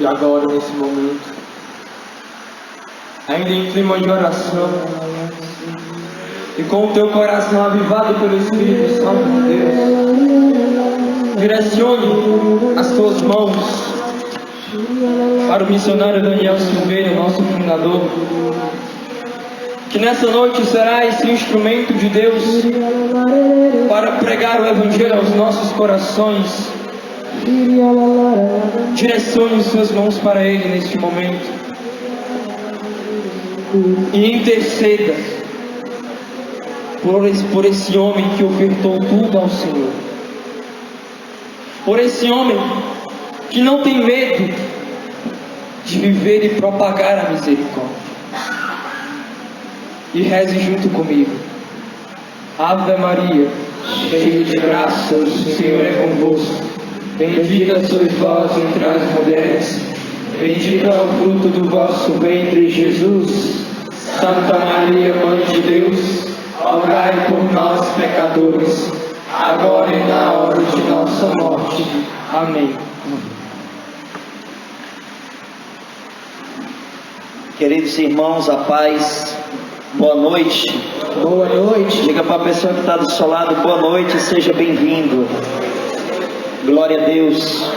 E agora, nesse momento, ainda em clima de oração, e com o teu coração avivado pelo Espírito Santo de Deus, direcione as tuas mãos para o missionário Daniel Silveira, nosso fundador, que nessa noite será esse instrumento de Deus para pregar o Evangelho aos nossos corações. Direcione suas mãos para Ele neste momento e interceda por esse homem que ofertou tudo ao Senhor, por esse homem que não tem medo de viver e propagar a misericórdia. E reze junto comigo. Ave Maria, cheia de graça, o Senhor é convosco. Bendita sois vós entre as mulheres, bendito é o fruto do vosso ventre, Jesus. Santa Maria, Mãe de Deus, rogai por nós, pecadores, agora e na hora de nossa morte. Amém. Queridos irmãos, a paz, boa noite. Boa noite. Diga para a pessoa que está do seu lado, boa noite, seja bem-vindo. Glória a Deus.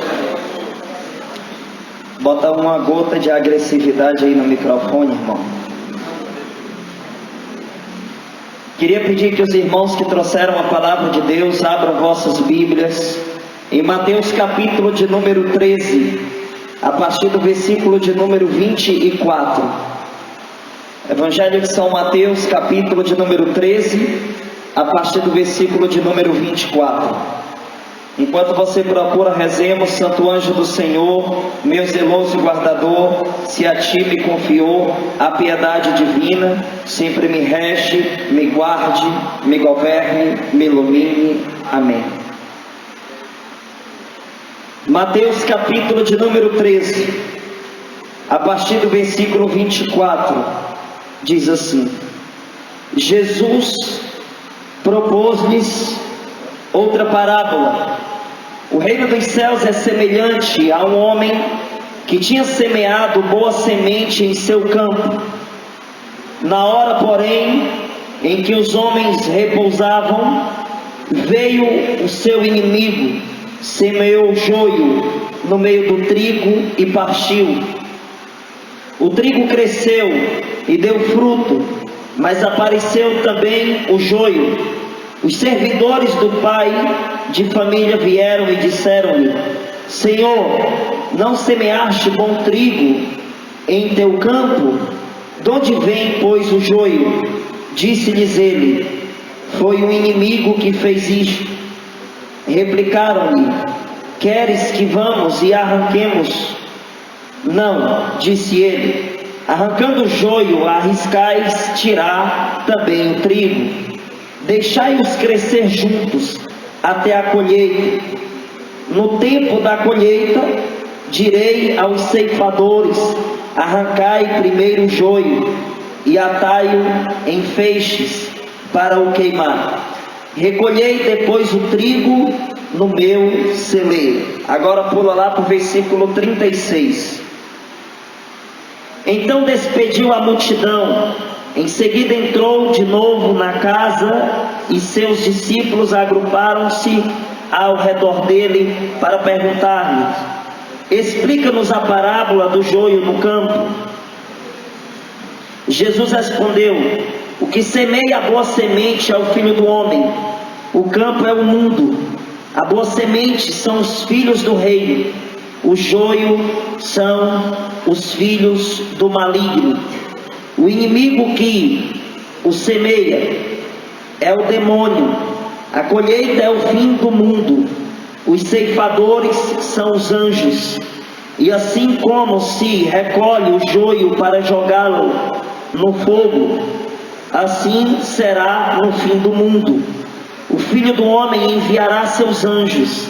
Bota uma gota de agressividade aí no microfone, irmão. Queria pedir que os irmãos que trouxeram a palavra de Deus abram vossas Bíblias em Mateus capítulo de número 13, a partir do versículo de número 24. Evangelho de São Mateus, capítulo de número 13, a partir do versículo de número 24. Enquanto você procura, rezemos: Santo anjo do Senhor, meu zeloso guardador, se a ti me confiou a piedade divina, sempre me rege, me guarde, me governe, me ilumine. Amém. Mateus capítulo de número 13, a partir do versículo 24, diz assim: Jesus propôs-lhes outra parábola. O reino dos céus é semelhante a um homem que tinha semeado boa semente em seu campo. Na hora, porém, em que os homens repousavam, veio o seu inimigo, semeou joio no meio do trigo e partiu. O trigo cresceu e deu fruto, mas apareceu também o joio. Os servidores do pai de família vieram e disseram-lhe: Senhor, não semeaste bom trigo em teu campo? De onde vem, pois, o joio? Disse-lhes ele: Foi o inimigo que fez isto. Replicaram-lhe: Queres que vamos e arranquemos? Não, disse ele, arrancando o joio, arriscais tirar também o trigo. Deixai-os crescer juntos até a colheita. No tempo da colheita, direi aos ceifadores: arrancai primeiro o joio e atai-o em feixes para o queimar. Recolhei depois o trigo no meu celeiro. Agora pula lá para o versículo 36. Então despediu a multidão. Em seguida entrou de novo na casa e seus discípulos agruparam-se ao redor dele para perguntar-lhe: Explica-nos a parábola do joio no campo. Jesus respondeu: O que semeia a boa semente é o Filho do Homem. O campo é o mundo. A boa semente são os filhos do reino. O joio são os filhos do maligno. O inimigo que o semeia é o demônio. A colheita é o fim do mundo. Os ceifadores são os anjos. E assim como se recolhe o joio para jogá-lo no fogo, assim será no fim do mundo. O Filho do Homem enviará seus anjos,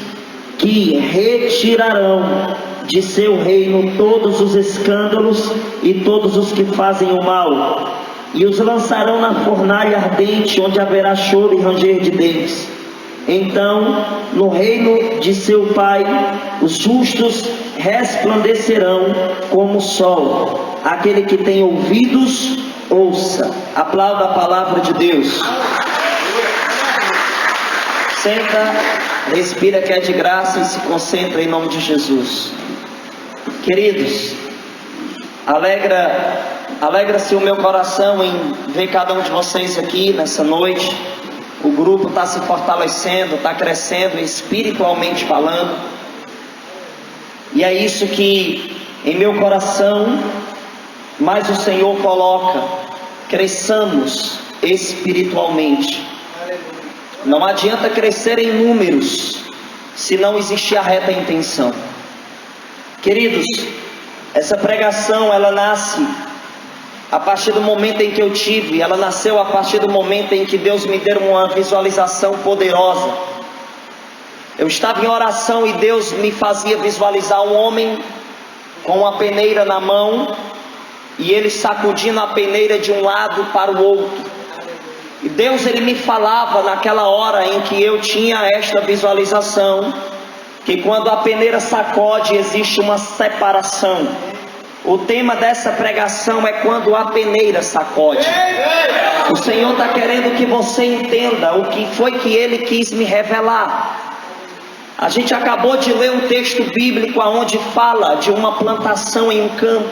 que retirarão de seu reino todos os escândalos e todos os que fazem o mal, e os lançarão na fornalha ardente, onde haverá choro e ranger de dentes. Então, no reino de seu Pai, os justos resplandecerão como o sol. Aquele que tem ouvidos, ouça. Aplauda a palavra de Deus. Senta, respira que é de graça e se concentra em nome de Jesus. Queridos, alegra-se o meu coração em ver cada um de vocês aqui nessa noite. O grupo está se fortalecendo, está crescendo espiritualmente falando. E é isso que em meu coração mais o Senhor coloca: cresçamos espiritualmente. Não adianta crescer em números se não existir a reta intenção. Queridos, essa pregação ela nasce a partir do momento em que ela nasceu a partir do momento em que Deus me deu uma visualização poderosa. Eu estava em oração e Deus me fazia visualizar um homem com uma peneira na mão e ele sacudindo a peneira de um lado para o outro. E Deus ele me falava naquela hora em que eu tinha esta visualização, que quando a peneira sacode existe uma separação. O tema dessa pregação é quando a peneira sacode. O Senhor está querendo que você entenda o que foi que Ele quis me revelar. A gente acabou de ler um texto bíblico onde fala de uma plantação em um campo,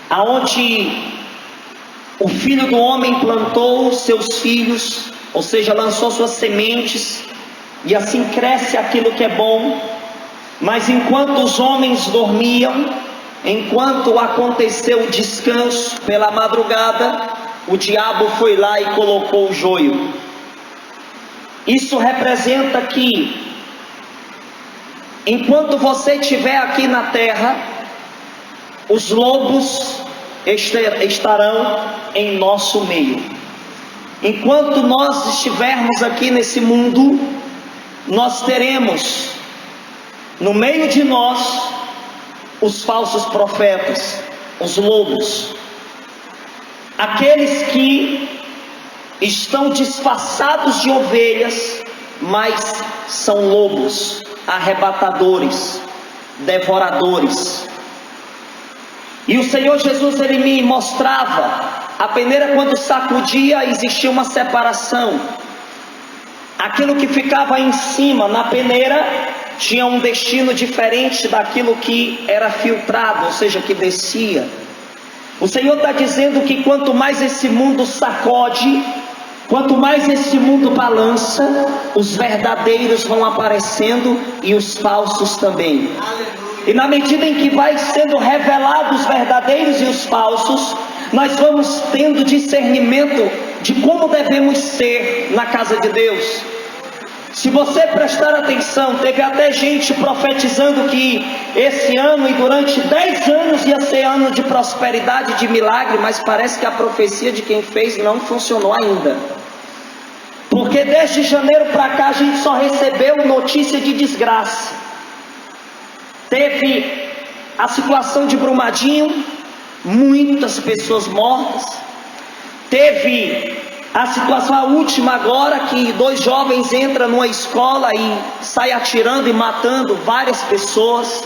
aonde o filho do homem plantou seus filhos, ou seja, lançou suas sementes, e assim cresce aquilo que é bom. Mas enquanto os homens dormiam, enquanto aconteceu o descanso pela madrugada, o diabo foi lá e colocou o joio. Isso representa que enquanto você estiver aqui na terra, os lobos estarão em nosso meio. Enquanto nós estivermos aqui nesse mundo, nós teremos no meio de nós os falsos profetas, os lobos, aqueles que estão disfarçados de ovelhas, mas são lobos, arrebatadores, devoradores. E o Senhor Jesus ele me mostrava, a peneira quando sacudia existia uma separação. Aquilo que ficava em cima na peneira tinha um destino diferente daquilo que era filtrado, ou seja, que descia. O Senhor está dizendo que quanto mais esse mundo sacode, quanto mais esse mundo balança, os verdadeiros vão aparecendo e os falsos também. E na medida em que vai sendo revelados os verdadeiros e os falsos, nós vamos tendo discernimento de como devemos ser na casa de Deus. Se você prestar atenção, teve até gente profetizando que esse ano e durante 10 anos ia ser ano de prosperidade, de milagre, mas parece que a profecia de quem fez não funcionou ainda. Porque desde janeiro para cá a gente só recebeu notícia de desgraça. Teve a situação de Brumadinho, muitas pessoas mortas. Teve a situação a última agora, que 2 jovens entram numa escola e saem atirando e matando várias pessoas.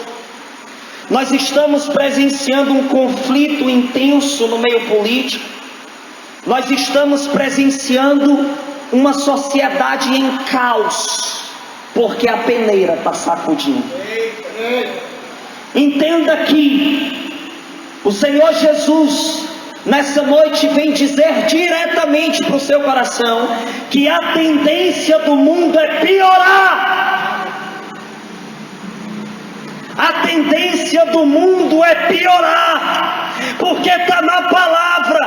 Nós estamos presenciando um conflito intenso no meio político. Nós estamos presenciando uma sociedade em caos, porque a peneira está sacudindo. Entenda que o Senhor Jesus nessa noite vem dizer diretamente para o seu coração que a tendência do mundo é piorar. A tendência do mundo é piorar, porque está na palavra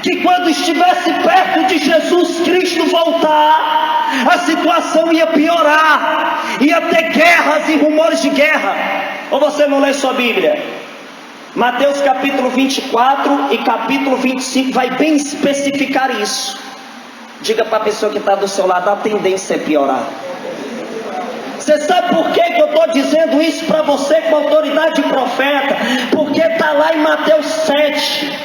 que quando estivesse perto de Jesus Cristo voltar, a situação ia piorar, ia ter guerras e rumores de guerra. Ou você não lê sua Bíblia? Mateus capítulo 24 e capítulo 25 vai bem especificar isso. Diga para a pessoa que está do seu lado: a tendência é piorar. Você sabe por que eu estou dizendo isso para você com autoridade de profeta? Porque está lá em Mateus 7.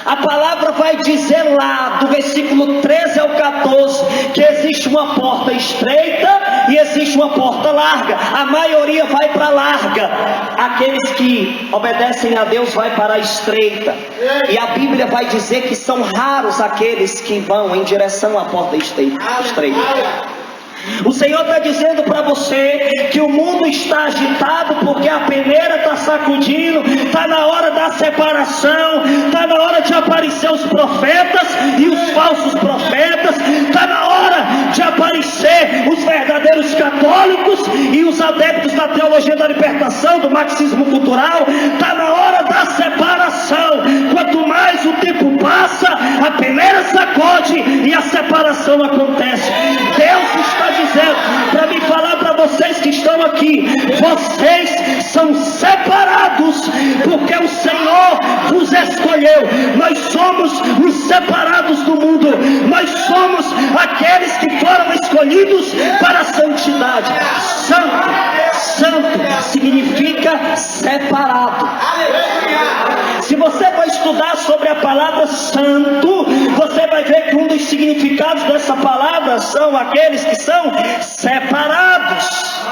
A palavra vai dizer lá, do versículo 13 ao 14, que existe uma porta estreita e existe uma porta larga. A maioria vai para a larga. Aqueles que obedecem a Deus vai para a estreita. E a Bíblia vai dizer que são raros aqueles que vão em direção à porta estreita. O Senhor está dizendo para você que o mundo está agitado porque a peneira está sacudindo. Está na hora da separação, está na hora de aparecer os profetas e os falsos profetas, está na hora de aparecer os verdadeiros católicos e os adeptos da teologia da libertação, do marxismo cultural. Está na hora da separação. Quanto mais o tempo passa, a peneira sacode e a separação acontece. Deus está dizendo para me falar para vocês que estão aqui: vocês são separados porque o Senhor vos escolheu. Nós somos os separados do mundo. Nós somos aqueles que foram escolhidos para a santidade. Santo significa separado. Se você for estudar sobre a palavra santo, você vai ver que um dos significados dessa palavra são aqueles que são separados.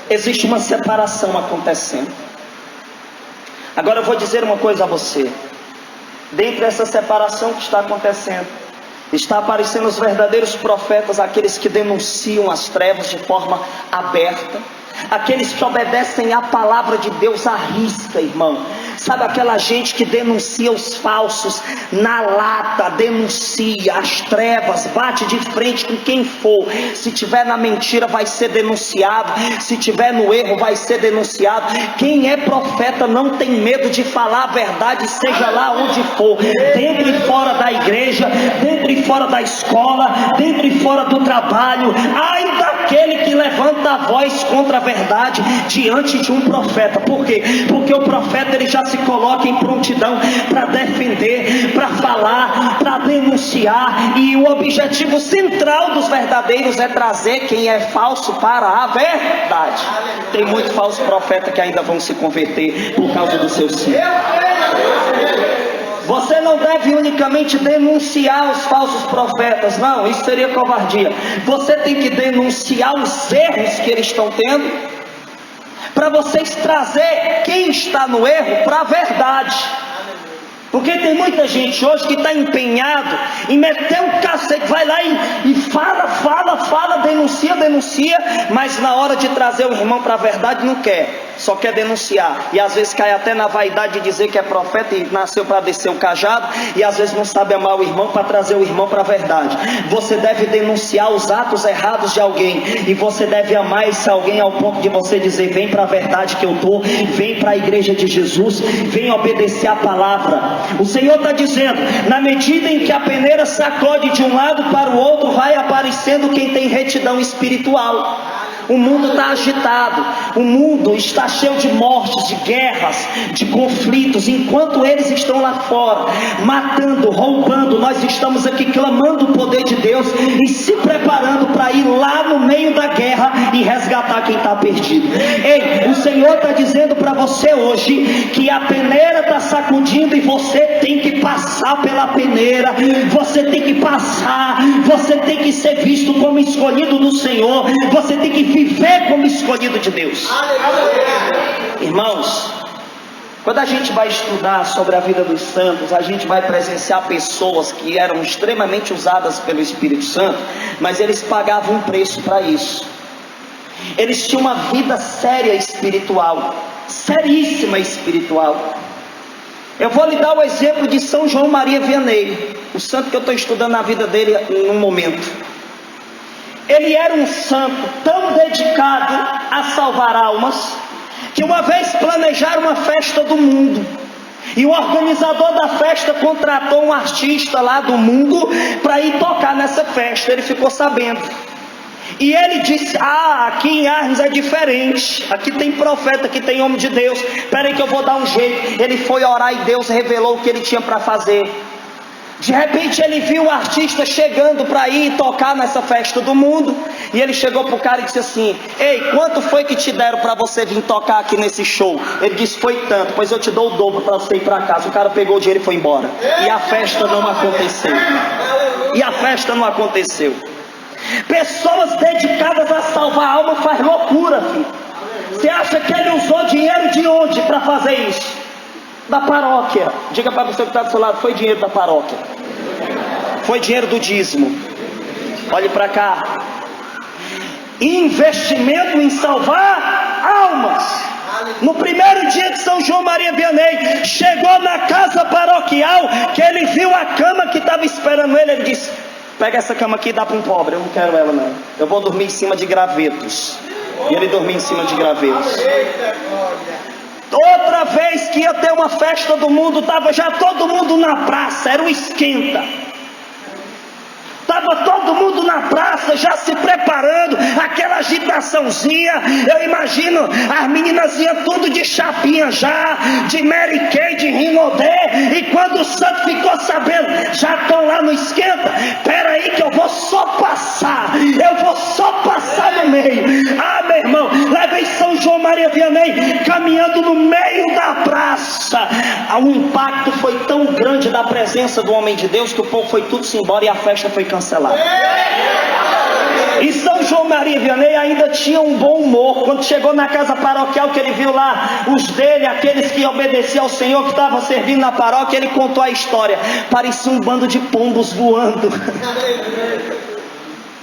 Existe uma separação acontecendo. Agora eu vou dizer uma coisa a você. Dentro dessa separação que está acontecendo, está aparecendo os verdadeiros profetas, aqueles que denunciam as trevas de forma aberta, aqueles que obedecem à palavra de Deus à risca, irmão. Sabe aquela gente que denuncia os falsos na lata, denuncia as trevas, bate de frente com quem for. Se tiver na mentira vai ser denunciado, se tiver no erro vai ser denunciado. Quem é profeta não tem medo de falar a verdade, seja lá onde for, dentro e fora da igreja, dentro e fora da escola, dentro e fora do trabalho. Ai daquele que levanta a voz contra a verdade diante de um profeta. Por quê? Porque o profeta ele já se coloca em prontidão para defender, para falar, para denunciar, e o objetivo central dos verdadeiros é trazer quem é falso para a verdade. Tem muito falso profeta que ainda vão se converter por causa do seu sim. Você não deve unicamente denunciar os falsos profetas, não, isso seria covardia. Você tem que denunciar os erros que eles estão tendo, para vocês trazer quem está no erro para a verdade. Porque tem muita gente hoje que está empenhado em meter um cacete, vai lá e fala, denuncia, mas na hora de trazer o irmão para a verdade não quer, só quer denunciar. E às vezes cai até na vaidade de dizer que é profeta e nasceu para descer o cajado, e às vezes não sabe amar o irmão para trazer o irmão para a verdade. Você deve denunciar os atos errados de alguém, e você deve amar esse alguém ao ponto de você dizer: vem para a verdade que eu estou, vem para a igreja de Jesus, vem obedecer a palavra. O Senhor está dizendo: na medida em que a peneira sacode de um lado para o outro, vai aparecendo quem tem retidão espiritual. O mundo está agitado, o mundo está cheio de mortes, de guerras, de conflitos. Enquanto eles estão lá fora, matando, roubando, nós estamos aqui clamando o poder de Deus e se preparando para ir lá no meio da guerra e resgatar quem está perdido. Ei, o Senhor está dizendo para você hoje que a peneira está sacudindo e você tem que passar pela peneira. Você tem que passar, você tem que ser visto como escolhido do Senhor, você tem que viver como escolhido de Deus. Irmãos, quando a gente vai estudar sobre a vida dos santos, a gente vai presenciar pessoas que eram extremamente usadas pelo Espírito Santo, mas eles pagavam um preço para isso. Eles tinham uma vida séria espiritual, seríssima espiritual. Eu vou lhe dar o exemplo de São João Maria Vianney, o santo que eu estou estudando a vida dele no momento. Ele era um santo tão dedicado a salvar almas, que uma vez planejaram uma festa do mundo, e o organizador da festa contratou um artista lá do mundo para ir tocar nessa festa. Ele ficou sabendo, e ele disse: aqui em Arnes é diferente, aqui tem profeta, aqui tem homem de Deus, espera aí que eu vou dar um jeito. Ele foi orar e Deus revelou o que ele tinha para fazer. De repente ele viu o artista chegando para ir tocar nessa festa do mundo. E ele chegou pro cara e disse assim: ei, quanto foi que te deram para você vir tocar aqui nesse show? Ele disse: foi tanto, pois eu te dou o dobro para você ir para casa. O cara pegou o dinheiro e foi embora. E a festa não aconteceu. Pessoas dedicadas a salvar a alma faz loucura, filho. Você acha que ele usou dinheiro de onde para fazer isso? Da paróquia. Diga para você que está do seu lado: foi dinheiro da paróquia, foi dinheiro do dízimo. Olhe para cá. Investimento em salvar almas. No primeiro dia de São João Maria Vianney, chegou na casa paroquial, que ele viu a cama que estava esperando ele. Ele disse: pega essa cama aqui e dá para um pobre. Eu não quero ela não, eu vou dormir em cima de gravetos. E ele dormiu em cima de gravetos. Outra vez que ia ter uma festa do mundo, estava já todo mundo na praça, era um esquenta. Estava todo mundo na praça, já se preparando, aquela agitaçãozinha. Eu imagino as meninazinhas tudo de chapinha já, de Mary Kay, de Rinodé. E quando o santo ficou sabendo, já estão lá no esquenta. Espera aí que eu vou só passar no meio. Ah, meu irmão, levei São João Maria Vianney caminhando no meio da praça. O impacto foi tão grande da presença do homem de Deus que o povo foi tudo se embora e a festa foi cancelada. E São João Maria Vianney ainda tinha um bom humor. Quando chegou na casa paroquial, que ele viu lá os dele, aqueles que obedeciam ao Senhor, que estavam servindo na paróquia, ele contou a história. Parecia um bando de pombos voando.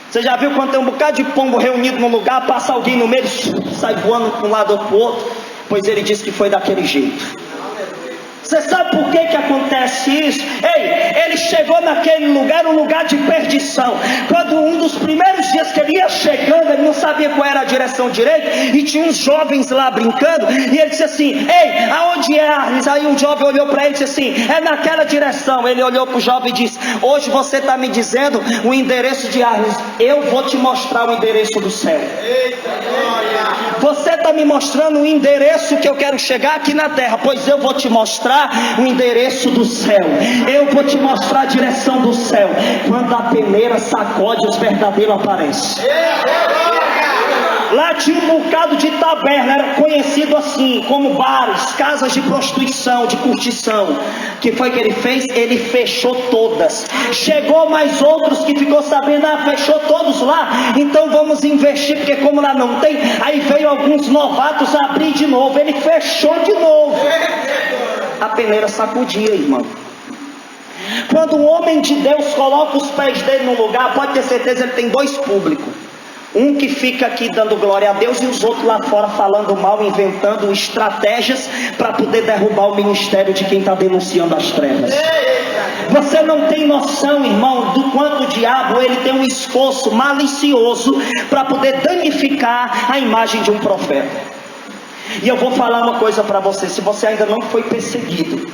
Você já viu quando tem um bocado de pombo reunido num lugar, passa alguém no meio, sai voando para um lado ou para o outro? Pois ele disse que foi daquele jeito. Você sabe por que acontece isso? Ei, ele chegou naquele lugar, um lugar de perdição. Quando um dos primeiros dias que ele ia chegando, ele não sabia qual era a direção direita, e tinha uns jovens lá brincando, e ele disse assim: ei, aonde é Arles? Aí um jovem olhou para ele e disse assim: é naquela direção. Ele olhou para o jovem e disse: hoje você está me dizendo o endereço de Arles, eu vou te mostrar o endereço do céu. Você está me mostrando o endereço que eu quero chegar aqui na terra, pois eu vou te mostrar o endereço do céu. Eu vou te mostrar a direção do céu. Quando a peneira sacode, os verdadeiros aparecem. Lá tinha um bocado de taberna, era conhecido assim, como bares, casas de prostituição, de curtição. O que foi que ele fez? Ele fechou todas. Chegou mais outros que ficou sabendo: fechou todos lá, então vamos investir, porque como lá não tem. Aí veio alguns novatos abrir de novo, ele fechou de novo. A peneira sacudia, irmão. Quando um homem de Deus coloca os pés dele no lugar, pode ter certeza, ele tem dois públicos. Um que fica aqui dando glória a Deus, e os outros lá fora falando mal, inventando estratégias para poder derrubar o ministério de quem está denunciando as trevas. Você não tem noção, irmão, do quanto o diabo ele tem um esforço malicioso para poder danificar a imagem de um profeta. E eu vou falar uma coisa para você: se você ainda não foi perseguido,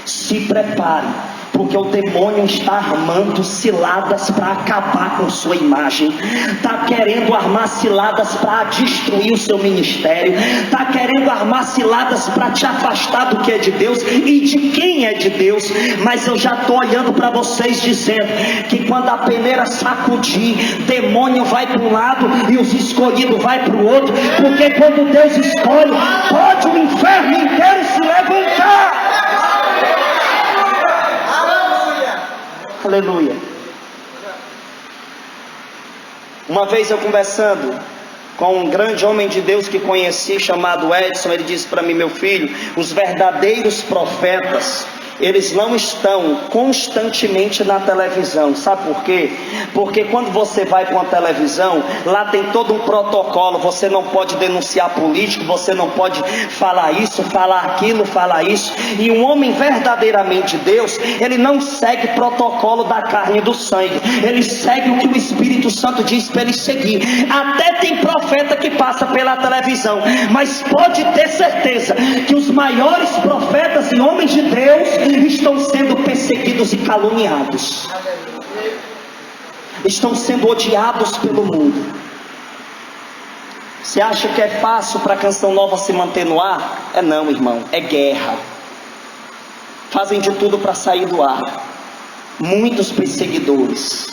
se prepare, porque o demônio está armando ciladas para acabar com sua imagem, está querendo armar ciladas para destruir o seu ministério, está querendo armar ciladas para te afastar do que é de Deus e de quem é de Deus. Mas eu já estou olhando para vocês dizendo que quando a peneira sacudir, demônio vai para um lado e os escolhidos vai para o outro, porque quando Deus escolhe, pode o inferno inteiro se levantar. Aleluia. Uma vez eu conversando com um grande homem de Deus que conheci, chamado Edson, ele disse para mim: meu filho, os verdadeiros profetas, eles não estão constantemente na televisão. Sabe por quê? Porque quando você vai para uma televisão, lá tem todo um protocolo. Você não pode denunciar político, você não pode falar isso, falar aquilo, falar isso. E um homem verdadeiramente de Deus, ele não segue protocolo da carne e do sangue, ele segue o que o Espírito Santo diz para ele seguir. Até tem profeta que passa pela televisão, mas pode ter certeza que os maiores profetas e homens de Deus estão sendo perseguidos e caluniados, estão sendo odiados pelo mundo. Você acha que é fácil para a Canção Nova se manter no ar? É não, irmão, é guerra. Fazem de tudo para sair do ar. muitos perseguidores.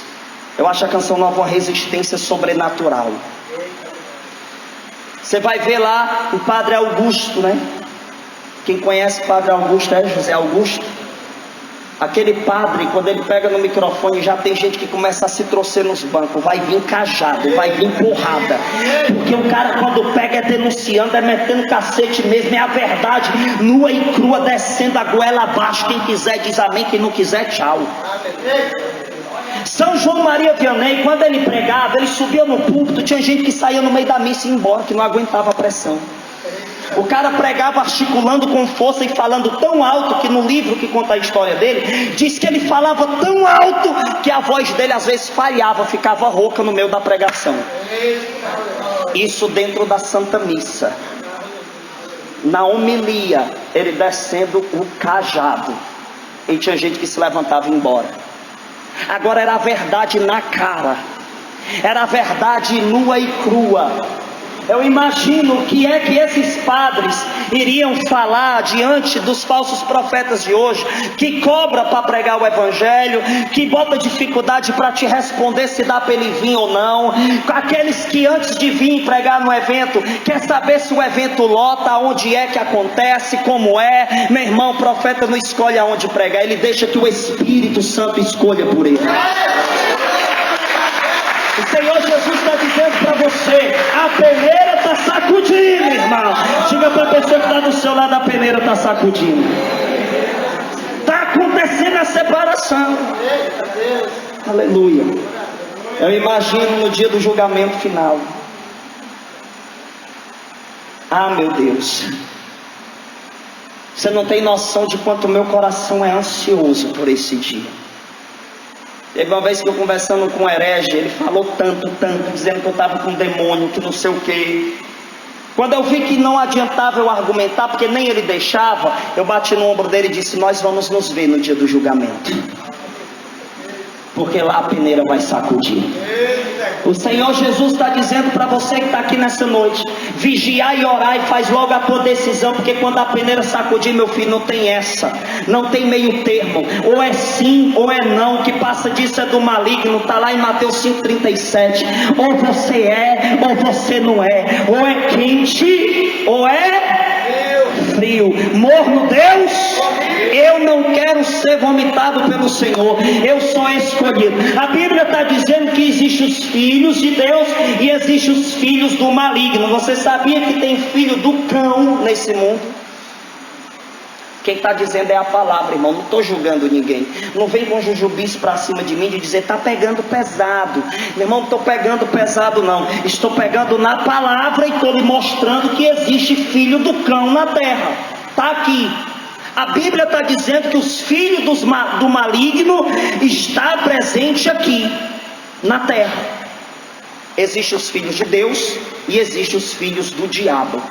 Eu acho a canção nova uma resistência sobrenatural. Você vai ver lá o Padre Augusto, né? Quem conhece o Padre Augusto é José Augusto. Aquele padre, quando ele pega no microfone, já tem gente que começa a se torcer nos bancos. Vai vir cajado, vai vir porrada. Porque o cara, quando pega, é denunciando, é metendo cacete mesmo. É a verdade, nua e crua, descendo a goela abaixo. Quem quiser diz amém, quem não quiser, tchau. São João Maria Vianney, quando ele pregava, ele subia no púlpito, tinha gente que saía no meio da missa e ia embora, que não aguentava a pressão. O cara pregava articulando com força e falando tão alto, que no livro que conta a história dele, diz que ele falava tão alto que a voz dele às vezes falhava, ficava rouca no meio da pregação. Isso dentro da Santa Missa. Na homilia, ele descendo o cajado, e tinha gente que se levantava e ia embora. Agora era a verdade na cara, era a verdade nua e crua. Eu imagino que é que esses padres iriam falar diante dos falsos profetas de hoje, que cobra para pregar o evangelho, que bota dificuldade para te responder se dá para ele vir ou não. Aqueles que antes de vir pregar no evento, quer saber se o evento lota, onde é que acontece, como é. Meu irmão, o profeta não escolhe aonde pregar, ele deixa que o Espírito Santo escolha por ele. O Senhor Jesus está dizendo para você: a peneira está sacudindo, irmão. Diga para a pessoa que está do seu lado: a peneira está sacudindo. Está acontecendo a separação. Aleluia. Eu imagino no dia do julgamento final. Ah, meu Deus, você não tem noção de quanto meu coração é ansioso por esse dia. Teve uma vez que eu conversando com um herege, ele falou tanto, dizendo que eu estava com um demônio, que não sei o que. Quando eu vi que não adiantava eu argumentar, porque nem ele deixava, eu bati no ombro dele e disse: nós vamos nos ver no dia do julgamento, porque lá a peneira vai sacudir. O Senhor Jesus está dizendo para você que está aqui nessa noite: vigiar e orar, e faz logo a tua decisão, porque quando a peneira sacudir, meu filho, não tem essa, não tem meio termo, ou é sim ou é não. O que passa disso é do maligno, está lá em Mateus 5,37. Ou você é ou você não é, ou é quente ou é frio. Morno Deus, eu não quero ser vomitado pelo Senhor, eu sou escolhido. A Bíblia está dizendo que existem os filhos de Deus e existem os filhos do maligno. Você sabia que tem filho do cão nesse mundo? Quem está dizendo é a palavra, irmão. Não estou julgando ninguém. Não vem com jujubis para cima de mim de dizer: está pegando pesado. Meu irmão, não estou pegando pesado não. Estou pegando na palavra e estou lhe mostrando que existe filho do cão na terra. Está aqui. A Bíblia está dizendo que os filhos do maligno está presente aqui na terra. Existem os filhos de Deus e existem os filhos do diabo.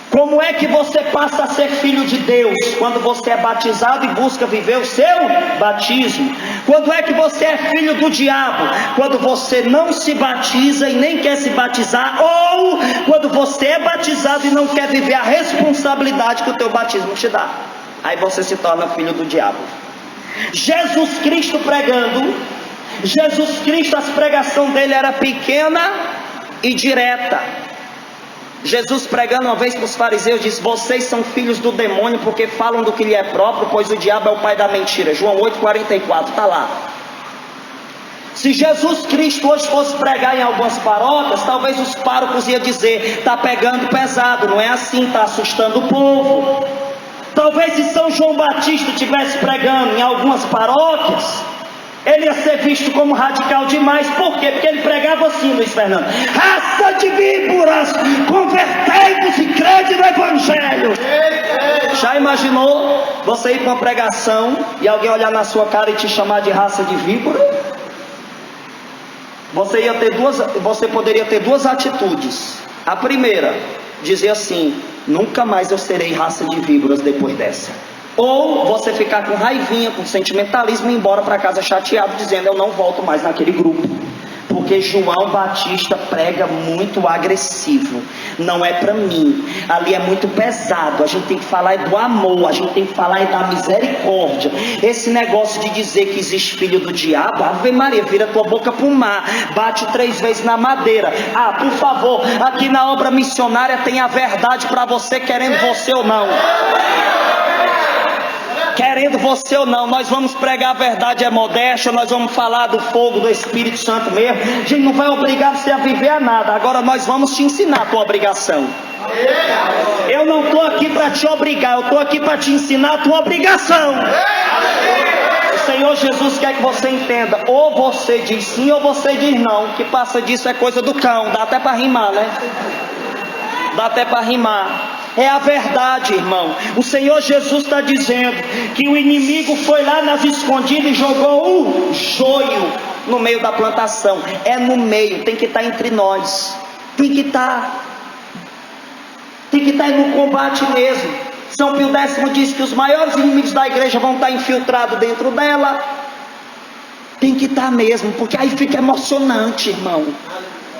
Como é que você passa a ser filho de Deus? Quando você é batizado e busca viver o seu batismo. Quando é que você é filho do diabo? Quando você não se batiza e nem quer se batizar, ou quando você é batizado e não quer viver a responsabilidade que o teu batismo te dá. Aí você se torna filho do diabo. Jesus Cristo pregando, Jesus Cristo, as pregações dele era pequena e direta. Jesus pregando uma vez para os fariseus disse: vocês são filhos do demônio, porque falam do que lhe é próprio, pois o diabo é o pai da mentira. João 8,44, está lá. Se Jesus Cristo hoje fosse pregar em algumas paróquias, talvez os párocos iam dizer: está pegando pesado, não é assim, está assustando o povo. Talvez se São João Batista estivesse pregando em algumas paróquias, ele ia ser visto como radical demais. Por quê? Porque ele pregava assim, Luiz Fernando: raça de víboras, convertei-vos e crede no Evangelho. Já imaginou você ir para uma pregação e alguém olhar na sua cara e te chamar de raça de víbora? Você poderia ter duas atitudes. A primeira, dizer assim: nunca mais eu serei raça de víboras depois dessa. Ou você ficar com raivinha, com sentimentalismo e ir embora para casa chateado, dizendo: eu não volto mais naquele grupo, porque João Batista prega muito agressivo. Não é para mim, ali é muito pesado. A gente tem que falar do amor, a gente tem que falar da misericórdia. Esse negócio de dizer que existe filho do diabo, Ave Maria, vira tua boca pro mar, bate 3 vezes na madeira. Por favor, aqui na obra missionária tem a verdade para você, querendo você ou não. Querendo você ou não, nós vamos pregar a verdade, é modéstia, nós vamos falar do fogo do Espírito Santo mesmo. A gente não vai obrigar você a viver a nada, agora nós vamos te ensinar a tua obrigação. Eu não estou aqui para te obrigar, eu estou aqui para te ensinar a tua obrigação. O Senhor Jesus quer que você entenda, ou você diz sim ou você diz não. O que passa disso é coisa do cão, dá até para rimar, né? Dá até para rimar. É a verdade, irmão. O Senhor Jesus está dizendo que o inimigo foi lá nas escondidas e jogou um joio no meio da plantação. É no meio, tem que estar entre nós. Tem que estar no combate mesmo. São Pio X diz que os maiores inimigos da igreja vão estar infiltrados dentro dela. Tem que estar mesmo, porque aí fica emocionante, irmão.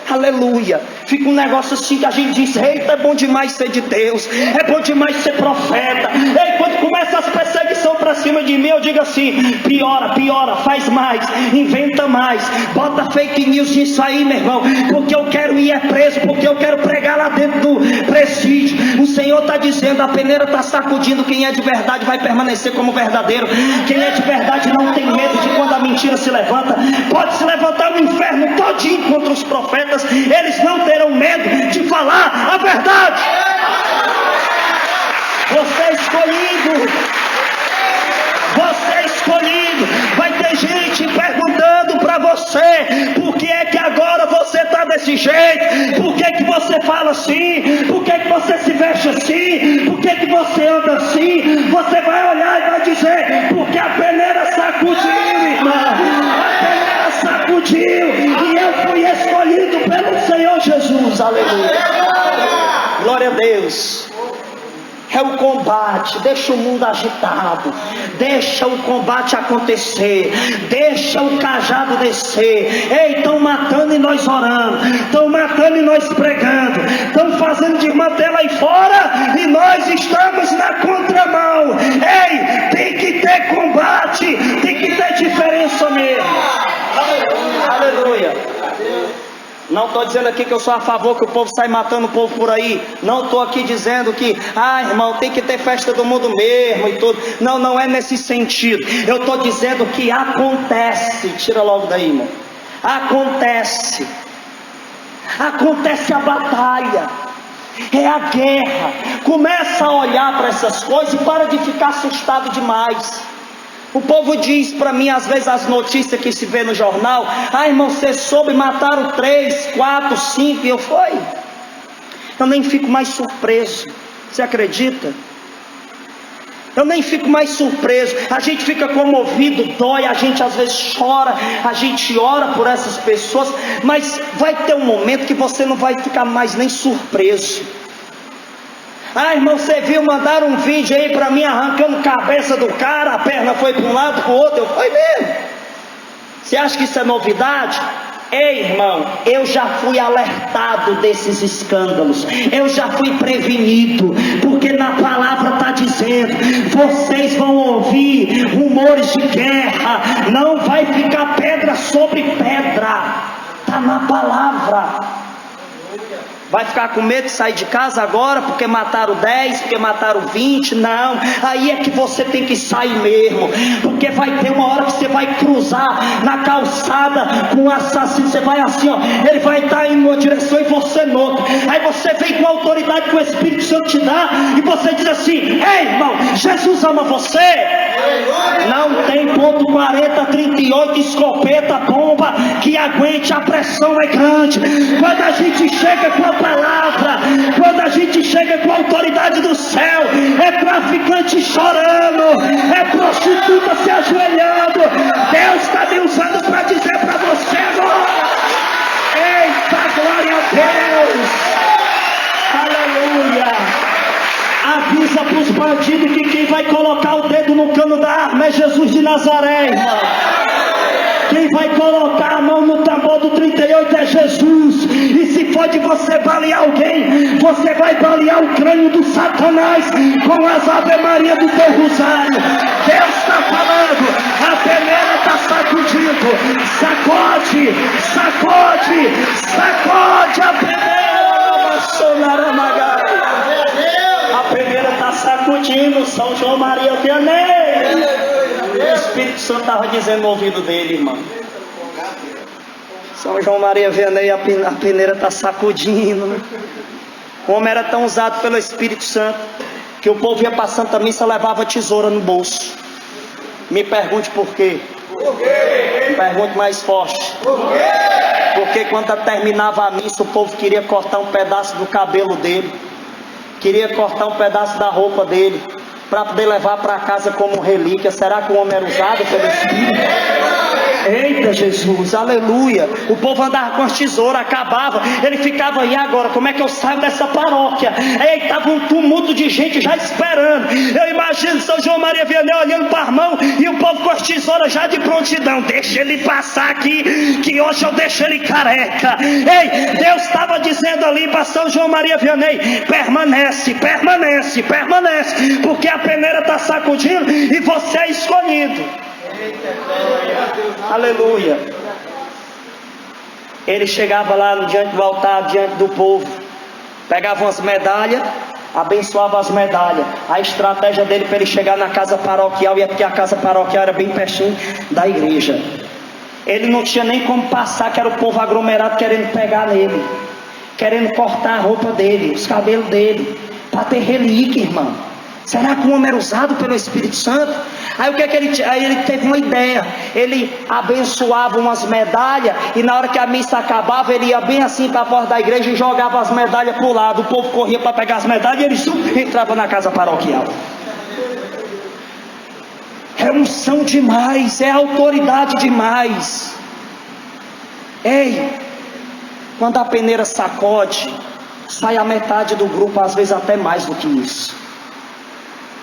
Aleluia. Fica um negócio assim que a gente diz: eita, é bom demais ser de Deus, é bom demais ser profeta. E aí, quando começa as perseguições para cima de mim, eu digo assim: piora, faz mais, inventa mais, bota fake news nisso aí, meu irmão, porque eu quero ir preso, porque eu quero pregar lá dentro do presídio. O Senhor está dizendo, a peneira está sacudindo, quem é de verdade vai permanecer como verdadeiro. Quem é de verdade não tem medo de quando a mentira se levanta. Pode se levantar no inferno todinho contra os profetas, eles não terão medo de falar a verdade. Você é escolhido. Vai ter gente perguntando para você: por que é que agora você está desse jeito? Por que você fala assim? Por que você se veste assim? Por que você anda assim? Você vai olhar e vai dizer: porque a peneira sacudiu, irmão. A peneira sacudiu e eu fui escolhido pelo Senhor Jesus. Aleluia. Glória a Deus. É o combate. Deixa o mundo agitado, deixa o combate acontecer, deixa o cajado descer. Ei, estão matando e nós orando, estão matando e nós pregando, estão fazendo desmanter lá fora e nós estamos na contramão. Ei, tem que ter combate, tem que ter diferença mesmo. Aleluia. Não estou dizendo aqui que eu sou a favor que o povo sai matando o povo por aí. Não estou aqui dizendo que, irmão, tem que ter festa do mundo mesmo e tudo. Não, não é nesse sentido. Eu estou dizendo que acontece. Tira logo daí, irmão. Acontece a batalha, é a guerra. Começa a olhar para essas coisas e para de ficar assustado demais. O povo diz para mim, às vezes, as notícias que se vê no jornal: irmão, você soube, mataram 3, 4, 5, e eu fui. Eu nem fico mais surpreso. Você acredita? Eu nem fico mais surpreso. A gente fica comovido, dói, a gente às vezes chora, a gente ora por essas pessoas, mas vai ter um momento que você não vai ficar mais nem surpreso. Irmão, você viu, mandaram um vídeo aí para mim arrancando cabeça do cara, a perna foi para um lado, para o outro. Eu fui mesmo. Você acha que isso é novidade? Ei, irmão, eu já fui alertado desses escândalos, eu já fui prevenido, porque na palavra está dizendo: vocês vão ouvir rumores de guerra, não vai ficar pedra sobre pedra. Está na palavra. Vai ficar com medo de sair de casa agora porque mataram 10, porque mataram 20? Não, aí é que você tem que sair mesmo, porque vai ter uma hora que você vai cruzar na calçada com um assassino. Você vai assim, ó, ele vai estar em uma direção e você noutra. Aí você vem com a autoridade que o Espírito Santo te dá e você diz assim: ei, irmão, Jesus ama você. Não tem ponto 40, 38, escopeta, bomba que aguente, a pressão é grande. Quando a gente chega com a palavra, quando a gente chega com a autoridade do céu, é traficante chorando, é prostituta se ajoelhando. Deus está me usando para dizer para você agora: eita, glória a Deus, aleluia. Avisa para os bandidos que quem vai colocar o dedo no cano da arma é Jesus de Nazaré, irmão. quem vai colocar a mão no tambor do 38 é Jesus. E se pode você balear alguém, você vai balear o crânio do Satanás com as Ave Maria do teu rosário. Deus está falando, a peneira está sacudindo. Sacode, sacode, sacode a peneira. A peneira está sacudindo. São João Maria Vianney. O Espírito Santo estava dizendo no ouvido dele, irmão. São João Maria Vianney, a peneira está sacudindo, né? O homem era tão usado pelo Espírito Santo que o povo ia para a Santa Missa, levava tesoura no bolso. Me pergunte por quê. Me pergunte mais forte. Porque quando terminava a missa, o povo queria cortar um pedaço do cabelo dele, queria cortar um pedaço da roupa dele, para poder levar para casa como relíquia. Será que o homem era usado pelo Espírito? Eita Jesus, aleluia. O povo andava com as tesouras, acabava, ele ficava, e agora, como é que eu saio dessa paróquia? Ei, estava um tumulto de gente já esperando. Eu imagino São João Maria Vianney olhando para a mão, e o povo com as tesouras já de prontidão. Deixa ele passar aqui, que hoje eu deixo ele careca. Ei, Deus estava dizendo ali para São João Maria Vianney: permanece, permanece, permanece, porque a peneira está sacudindo e você é escolhido. Aleluia. Ele chegava lá diante do altar, diante do povo, pegava umas medalhas, abençoava as medalhas. A estratégia dele para ele chegar na casa paroquial, e é porque a casa paroquial era bem pertinho da igreja. Ele não tinha nem como passar, que era o povo aglomerado querendo pegar nele, querendo cortar a roupa dele, os cabelos dele, para ter relíquia, irmão. Será que o homem era usado pelo Espírito Santo? Aí o que é que ele teve uma ideia. Ele abençoava umas medalhas, e na hora que a missa acabava, ele ia bem assim para a porta da igreja e jogava as medalhas para o lado. O povo corria para pegar as medalhas e ele entrava na casa paroquial. É unção demais, é autoridade demais. Ei, quando a peneira sacode, sai a metade do grupo, às vezes até mais do que isso.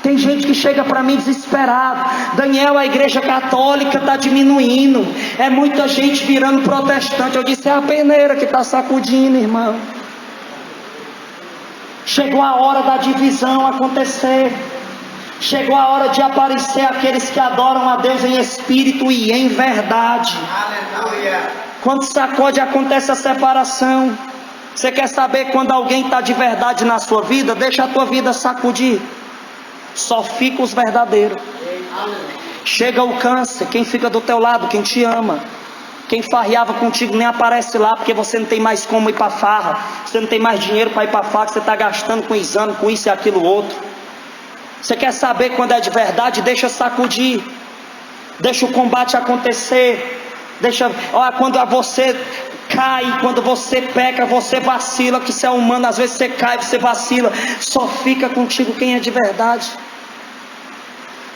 Tem gente que chega para mim desesperado: Daniel, a igreja católica está diminuindo, é muita gente virando protestante. Eu disse: é a peneira que está sacudindo, irmão. Chegou a hora da divisão acontecer. Chegou a hora de aparecer aqueles que adoram a Deus em espírito e em verdade. Aleluia. Quando sacode, acontece a separação. Você quer saber quando alguém está de verdade na sua vida? Deixa a tua vida sacudir. Só fica os verdadeiros. Chega o câncer, quem fica do teu lado? Quem te ama. Quem farreava contigo nem aparece lá, porque você não tem mais como ir para farra, você não tem mais dinheiro para ir para farra, você está gastando com exame, com isso e aquilo outro. Você quer saber quando é de verdade? Deixa sacudir, deixa o combate acontecer. Deixa, olha, quando você cai, quando você peca, você vacila, que isso é humano, às vezes você cai, você vacila. Só fica contigo quem é de verdade,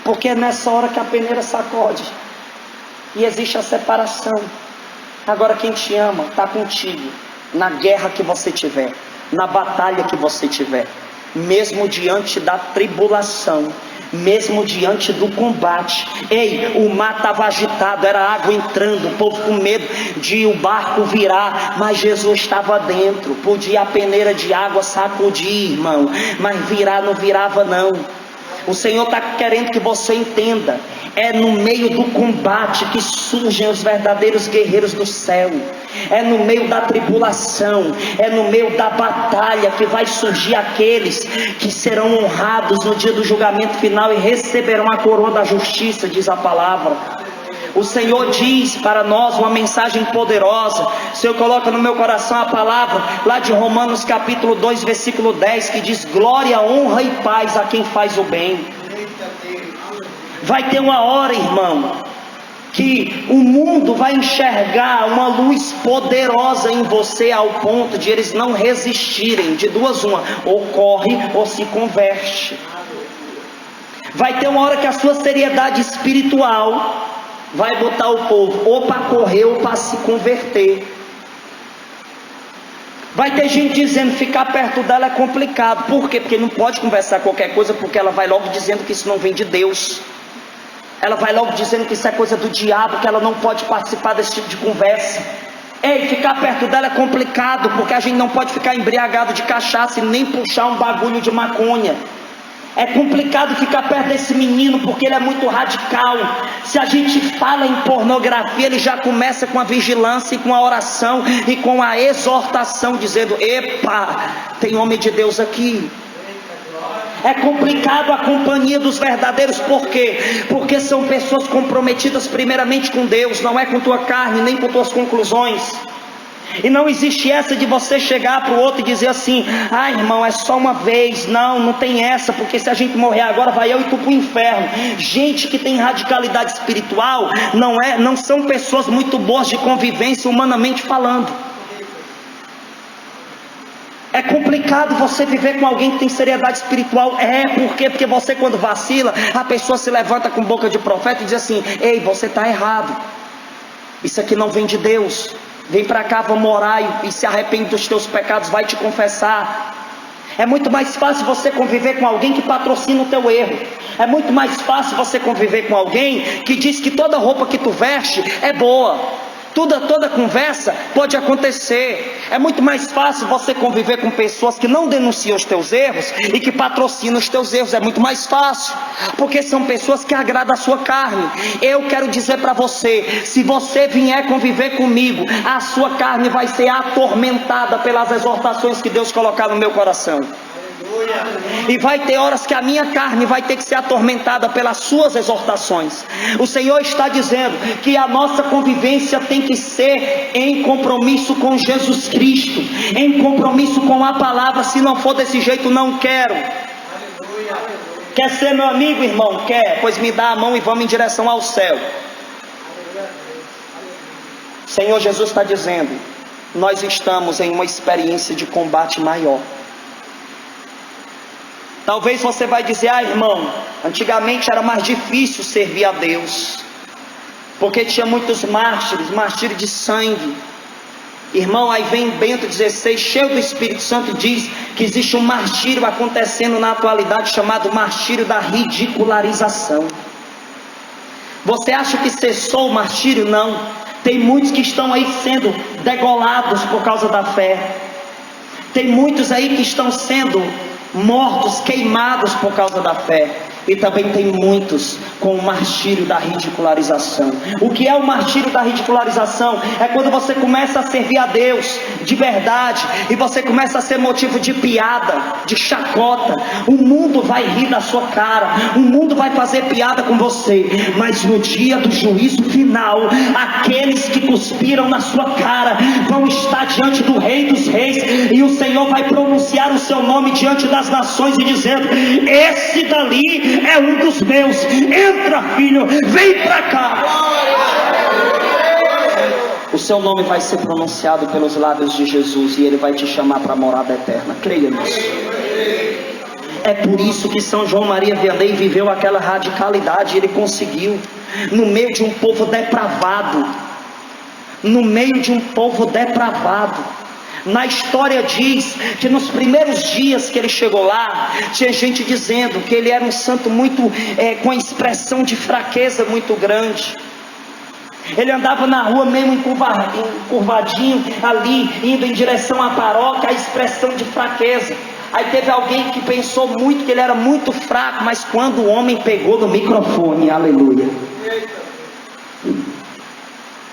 porque é nessa hora que a peneira sacode e existe a separação. Agora quem te ama está contigo na guerra que você tiver, na batalha que você tiver, mesmo diante da tribulação, mesmo diante do combate. Ei, o mar estava agitado, era água entrando, o povo com medo de o barco virar, mas Jesus estava dentro. Podia a peneira de água sacudir, irmão, mas virar não virava não. O Senhor está querendo que você entenda: é no meio do combate que surgem os verdadeiros guerreiros do céu. É no meio da tribulação, é no meio da batalha que vai surgir aqueles que serão honrados no dia do julgamento final e receberão a coroa da justiça, diz a palavra. O Senhor diz para nós uma mensagem poderosa. O Senhor coloca no meu coração a palavra lá de Romanos capítulo 2 versículo 10, que diz: glória, honra e paz a quem faz o bem. Vai ter uma hora, irmão, que o mundo vai enxergar uma luz poderosa em você, ao ponto de eles não resistirem. De duas uma: ou corre ou se converte. Vai ter uma hora que a sua seriedade espiritual vai botar o povo ou para correr ou para se converter. Vai ter gente dizendo que ficar perto dela é complicado. Por quê? Porque não pode conversar qualquer coisa, porque ela vai logo dizendo que isso não vem de Deus. ela vai logo dizendo que isso é coisa do diabo, que ela não pode participar desse tipo de conversa. Ei, ficar perto dela é complicado, porque a gente não pode ficar embriagado de cachaça e nem puxar um bagulho de maconha. É complicado ficar perto desse menino, porque ele é muito radical. Se a gente fala em pornografia, ele já começa com a vigilância e com a oração e com a exortação, dizendo: epa, tem homem de Deus aqui. É complicado a companhia dos verdadeiros, por quê? Porque são pessoas comprometidas primeiramente com Deus, não é com tua carne, nem com tuas conclusões. E não existe essa de você chegar para o outro e dizer assim: ah, irmão, é só uma vez. Não, não tem essa, porque se a gente morrer agora, vai eu e tu para o inferno. Gente que tem radicalidade espiritual não são pessoas muito boas de convivência, humanamente falando. É complicado você viver com alguém que tem seriedade espiritual. Por quê? Porque você, quando vacila, a pessoa se levanta com boca de profeta e diz assim: ei, você está errado, isso aqui não vem de Deus. Vem para cá, vamos orar e se arrepende dos teus pecados, vai te confessar. É muito mais fácil você conviver com alguém que patrocina o teu erro. É muito mais fácil você conviver com alguém que diz que toda roupa que tu veste é boa. Toda conversa pode acontecer. É muito mais fácil você conviver com pessoas que não denunciam os teus erros e que patrocinam os teus erros. É muito mais fácil, porque são pessoas que agradam a sua carne. Eu quero dizer para você: se você vier conviver comigo, a sua carne vai ser atormentada pelas exortações que Deus colocar no meu coração. E vai ter horas que a minha carne vai ter que ser atormentada pelas suas exortações. O Senhor está dizendo que a nossa convivência tem que ser em compromisso com Jesus Cristo, em compromisso com a palavra. Se não for desse jeito, não quero. Quer ser meu amigo, irmão? Quer? Pois me dá a mão e vamos em direção ao céu. O Senhor Jesus está dizendo: nós estamos em uma experiência de combate maior. Talvez você vai dizer: ah, irmão, antigamente era mais difícil servir a Deus, porque tinha muitos mártires de sangue. Irmão, aí vem Bento XVI, cheio do Espírito Santo, e diz que existe um martírio acontecendo na atualidade, chamado martírio da ridicularização. Você acha que cessou o martírio? Não. Tem muitos que estão aí sendo degolados por causa da fé. Tem muitos aí que estão sendo mortos, queimados por causa da fé. E também tem muitos com o martírio da ridicularização. O que é o martírio da ridicularização? É quando você começa a servir a Deus de verdade e você começa a ser motivo de piada, de chacota. O mundo vai rir da sua cara, o mundo vai fazer piada com você, mas no dia do juízo final, aqueles que cuspiram na sua cara vão estar diante do Rei dos Reis, e o Senhor vai pronunciar o seu nome diante das nações e dizendo: esse dali é um dos meus. Entra, filho, vem para cá. O seu nome vai ser pronunciado pelos lábios de Jesus e ele vai te chamar para a morada eterna. Creia nisso. É por isso que São João Maria Vianney viveu aquela radicalidade. Ele conseguiu, no meio de um povo depravado, Na história diz que nos primeiros dias que ele chegou lá, tinha gente dizendo que ele era um santo muito, com expressão de fraqueza muito grande. Ele andava na rua mesmo encurvadinho ali, indo em direção à paróquia, a expressão de fraqueza. Aí teve alguém que pensou muito que ele era muito fraco, mas quando o homem pegou no microfone, aleluia,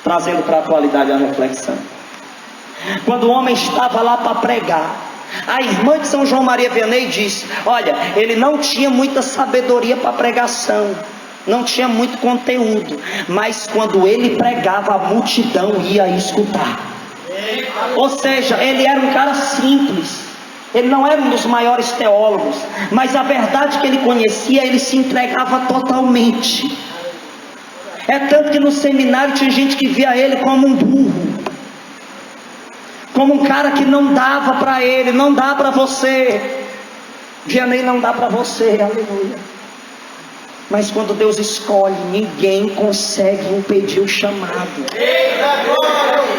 trazendo para a atualidade a reflexão, quando o homem estava lá para pregar, a irmã de São João Maria Vianney disse: olha, ele não tinha muita sabedoria para pregação, não tinha muito conteúdo, mas quando ele pregava, a multidão ia escutar. Ou seja, ele era um cara simples, ele não era um dos maiores teólogos, mas a verdade que ele conhecia, ele se entregava totalmente. É tanto que no seminário tinha gente que via ele como um burro, como um cara que não dava para ele. Não dá para você, Vianney, não dá para você, aleluia. Mas quando Deus escolhe, ninguém consegue impedir o chamado.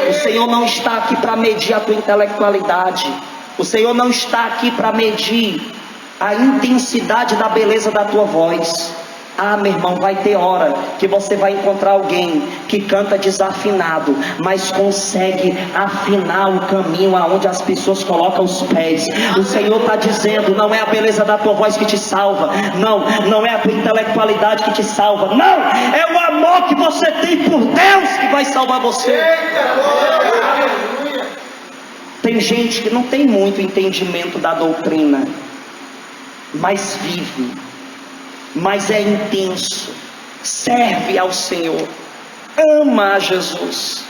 O Senhor não está aqui para medir a tua intelectualidade. O Senhor não está aqui para medir a intensidade da beleza da tua voz. Ah, meu irmão, vai ter hora que você vai encontrar alguém que canta desafinado, mas consegue afinar o caminho aonde as pessoas colocam os pés. O Senhor está dizendo, não é a beleza da tua voz que te salva, não é a tua intelectualidade que te salva, não, é o amor que você tem por Deus que vai salvar você. Tem gente que não tem muito entendimento da doutrina, mas vive, mas é intenso, serve ao Senhor, ama a Jesus.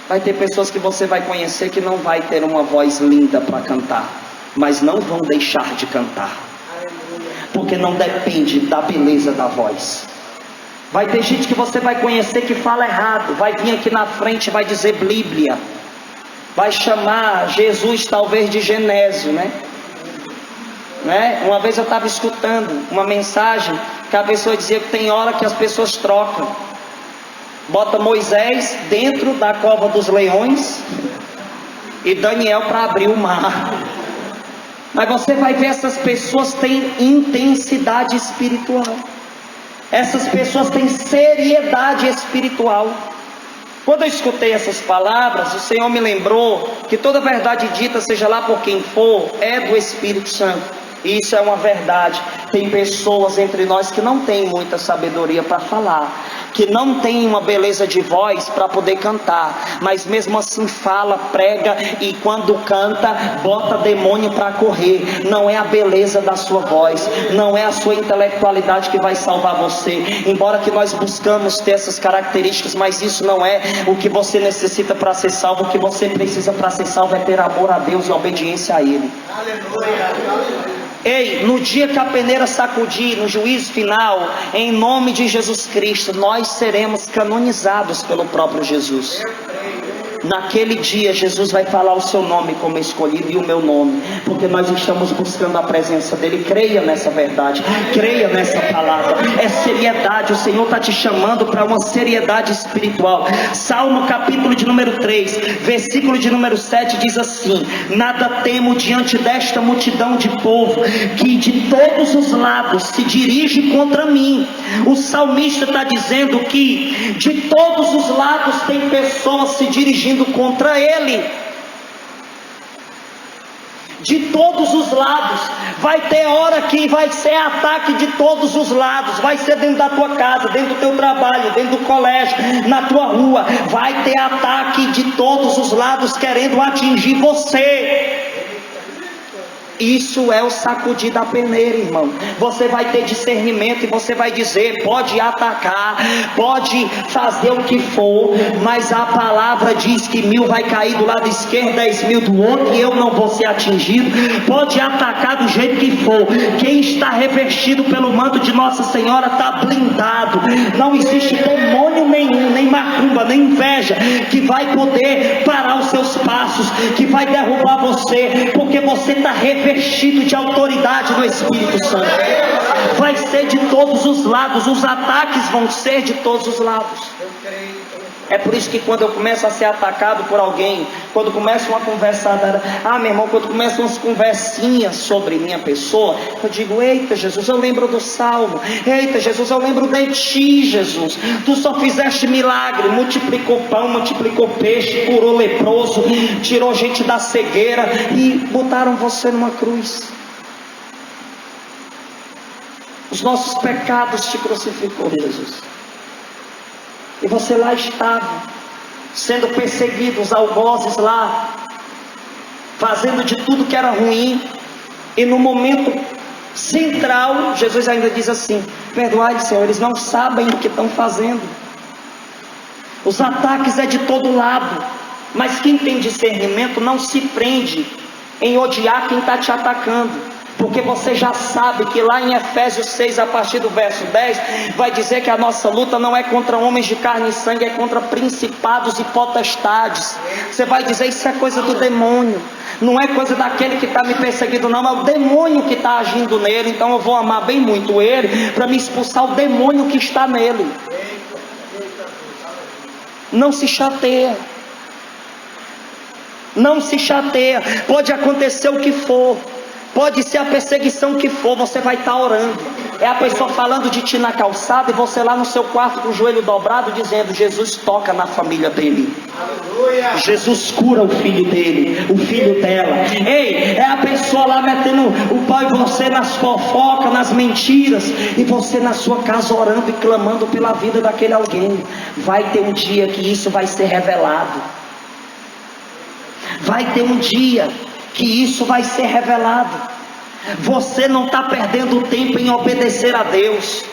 Vai ter pessoas que você vai conhecer que não vai ter uma voz linda para cantar, mas não vão deixar de cantar, porque não depende da beleza da voz. Vai ter gente que você vai conhecer que fala errado, vai vir aqui na frente, vai dizer Bíblia, vai chamar Jesus talvez de Genésio, né? Uma vez eu estava escutando uma mensagem que a pessoa dizia que tem hora que as pessoas trocam, bota Moisés dentro da cova dos leões e Daniel para abrir o mar. Mas você vai ver, essas pessoas têm intensidade espiritual, essas pessoas têm seriedade espiritual. Quando eu escutei essas palavras, o Senhor me lembrou que toda verdade dita, seja lá por quem for, é do Espírito Santo. E isso é uma verdade. Tem pessoas entre nós que não têm muita sabedoria para falar, que não tem uma beleza de voz para poder cantar, mas mesmo assim fala, prega, e quando canta, bota demônio para correr. Não é a beleza da sua voz, não é a sua intelectualidade que vai salvar você, embora que nós buscamos ter essas características, mas isso não é o que você necessita para ser salvo. O que você precisa para ser salvo é ter amor a Deus e obediência a Ele. Aleluia. Ei, no dia que a peneira sacudir, no juízo final, em nome de Jesus Cristo, nós seremos canonizados pelo próprio Jesus. Naquele dia Jesus vai falar o seu nome como escolhido e o meu nome, porque nós estamos buscando a presença dele. Creia nessa verdade, creia nessa palavra. É seriedade, o Senhor está te chamando para uma seriedade espiritual. Salmo capítulo de número 3, versículo de número 7 diz assim: nada temo diante desta multidão de povo que de todos os lados se dirige contra mim. O salmista está dizendo que de todos os lados tem pessoas se dirigindo contra ele. De todos os lados. Vai ter hora que vai ser ataque de todos os lados. Vai ser dentro da tua casa, dentro do teu trabalho, dentro do colégio, na tua rua. Vai ter ataque de todos os lados querendo atingir você. Isso é o sacudir da peneira, irmão. Você vai ter discernimento e você vai dizer, pode atacar, pode fazer o que for, mas a palavra diz que 1000 vai cair do lado esquerdo, 10.000 do outro, e eu não vou ser atingido. Pode atacar do jeito que for. Quem está revestido pelo manto de Nossa Senhora está blindado. Não existe demônio nenhum, nem macumba, nem inveja, que vai poder parar os seus passos, que vai derrubar você, porque você está revestido de autoridade do Espírito Santo. Vai ser de todos os lados, os ataques vão ser de todos os lados. É por isso que quando eu começo a ser atacado por alguém, quando começa uma conversa, meu irmão, quando começam umas conversinhas sobre minha pessoa, eu digo, eita Jesus, eu lembro do Salmo, eita Jesus, eu lembro de ti, Jesus, tu só fizeste milagre, multiplicou pão, multiplicou peixe, curou leproso, tirou gente da cegueira e botaram você numa cruz. Os nossos pecados te crucificou, Jesus. E você lá estava, sendo perseguido, os algozes lá, fazendo de tudo que era ruim. E no momento central, Jesus ainda diz assim: perdoai, Senhor, eles não sabem o que estão fazendo. Os ataques é de todo lado, mas quem tem discernimento não se prende em odiar quem está te atacando. Porque você já sabe que lá em Efésios 6, a partir do verso 10, vai dizer que a nossa luta não é contra homens de carne e sangue, é contra principados e potestades. Você vai dizer, isso é coisa do demônio, não é coisa daquele que está me perseguindo não, é o demônio que está agindo nele. Então eu vou amar bem muito ele, para me expulsar o demônio que está nele. Não se chateia, não se chateia, pode acontecer o que for, pode ser a perseguição que for, você vai estar orando. É a pessoa falando de ti na calçada e você lá no seu quarto com o joelho dobrado dizendo: Jesus toca na família dele. Aleluia. Jesus cura o filho dele, o filho dela. Ei, é a pessoa lá metendo o pau em você nas fofocas, nas mentiras, e você na sua casa orando e clamando pela vida daquele alguém. Vai ter um dia que isso vai ser revelado. Vai ter um dia que isso vai ser revelado. Você não está perdendo tempo em obedecer a Deus.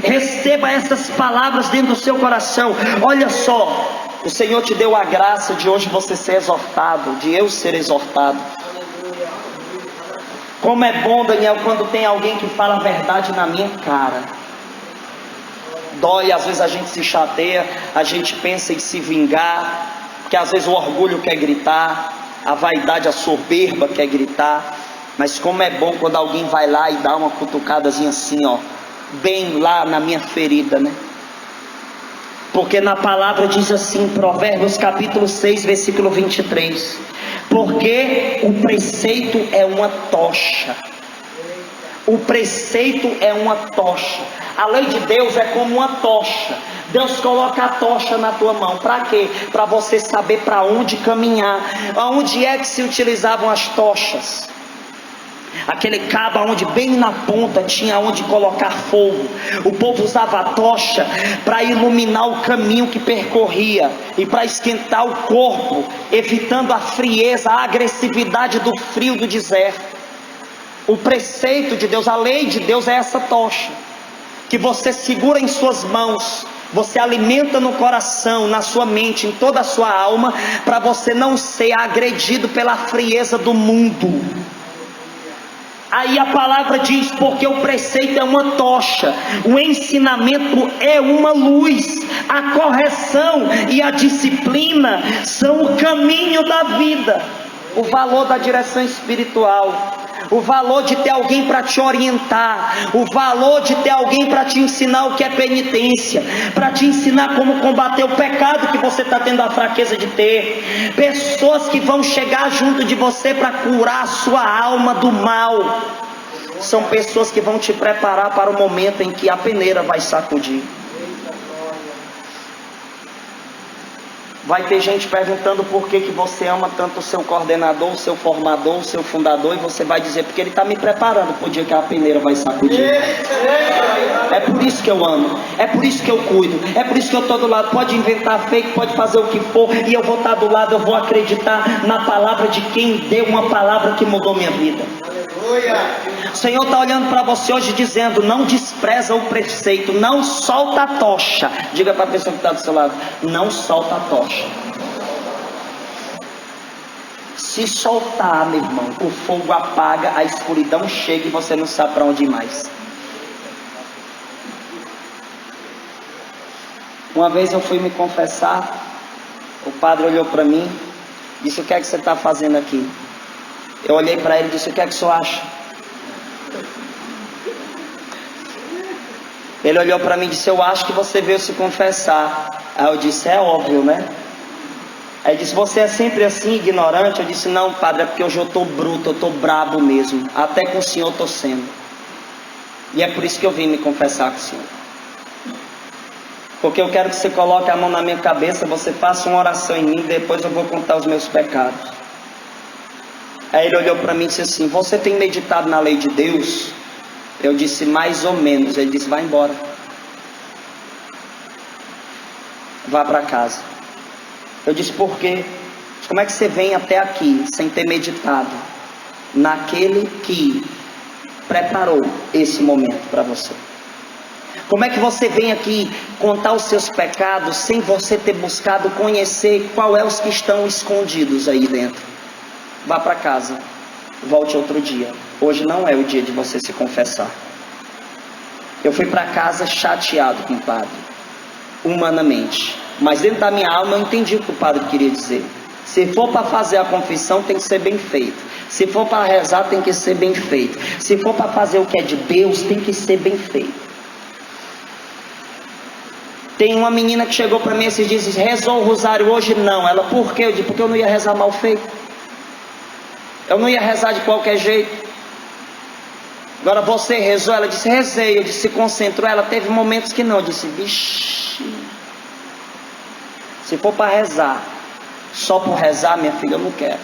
Receba essas palavras dentro do seu coração. Olha só, o Senhor te deu a graça de hoje você ser exortado, de eu ser exortado. Como é bom, Daniel, quando tem alguém que fala a verdade na minha cara. Dói, às vezes a gente se chateia, a gente pensa em se vingar, porque às vezes o orgulho quer gritar, a vaidade, a soberba quer gritar. Mas como é bom quando alguém vai lá e dá uma cutucadazinha assim, ó, bem lá na minha ferida, né? Porque na palavra diz assim, Provérbios capítulo 6, versículo 23: porque o preceito é uma tocha. O preceito é uma tocha. A lei de Deus é como uma tocha. Deus coloca a tocha na tua mão. Para quê? Para você saber para onde caminhar. Aonde é que se utilizavam as tochas? Aquele cabo onde bem na ponta tinha onde colocar fogo. O povo usava a tocha para iluminar o caminho que percorria e para esquentar o corpo, evitando a frieza, a agressividade do frio do deserto. O preceito de Deus, a lei de Deus é essa tocha que você segura em suas mãos, você alimenta no coração, na sua mente, em toda a sua alma, para você não ser agredido pela frieza do mundo. Aí a palavra diz, porque o preceito é uma tocha, o ensinamento é uma luz, a correção e a disciplina são o caminho da vida. O valor da direção espiritual, o valor de ter alguém para te orientar, o valor de ter alguém para te ensinar o que é penitência, para te ensinar como combater o pecado que você está tendo a fraqueza de ter. Pessoas que vão chegar junto de você para curar a sua alma do mal. São pessoas que vão te preparar para o momento em que a peneira vai sacudir. Vai ter gente perguntando por que você ama tanto o seu coordenador, o seu formador, o seu fundador, e você vai dizer, porque ele está me preparando para o dia que a peneira vai sacudir. É por isso que eu amo, é por isso que eu cuido, é por isso que eu estou do lado. Pode inventar fake, pode fazer o que for, e eu vou estar do lado, eu vou acreditar na palavra de quem deu uma palavra que mudou minha vida. O Senhor está olhando para você hoje dizendo, não despreza o preceito, não solta a tocha. Diga para a pessoa que está do seu lado, não solta a tocha. Se soltar, meu irmão, o fogo apaga, a escuridão chega e você não sabe para onde ir mais. Uma vez eu fui me confessar, o padre olhou para mim, disse, o que é que você está fazendo aqui? Eu olhei para ele e disse, o que é que o senhor acha? Ele olhou para mim e disse, eu acho que você veio se confessar. Aí eu disse, é óbvio, né? Aí ele disse, você é sempre assim, ignorante? Eu disse, não, padre, é porque hoje eu estou bruto, eu estou brabo mesmo. Até com o senhor eu estou sendo. E é por isso que eu vim me confessar com o senhor. Porque eu quero que você coloque a mão na minha cabeça, você faça uma oração em mim, depois eu vou contar os meus pecados. Aí ele olhou para mim e disse assim, você tem meditado na lei de Deus? Eu disse, mais ou menos. Ele disse, vai embora. Vá para casa. Eu disse, por quê? Como é que você vem até aqui sem ter meditado naquele que preparou esse momento para você? Como é que você vem aqui contar os seus pecados sem você ter buscado conhecer qual é os que estão escondidos aí dentro? Vá para casa, volte outro dia. Hoje não é o dia de você se confessar. Eu fui para casa chateado com o padre, humanamente, mas dentro da minha alma eu entendi o que o padre queria dizer. Se for para fazer a confissão, tem que ser bem feito. Se for para rezar, tem que ser bem feito. Se for para fazer o que é de Deus, tem que ser bem feito. Tem uma menina que chegou para mim esses dias e disse, rezou o rosário hoje? Não. Ela, por quê? Eu disse, porque eu não ia rezar mal feito. Eu não ia rezar de qualquer jeito. Agora você rezou? Ela disse, rezei. Eu disse, se concentrou? Ela teve momentos que não. Eu disse, vixe, se for para rezar, só por rezar, minha filha, eu não quero.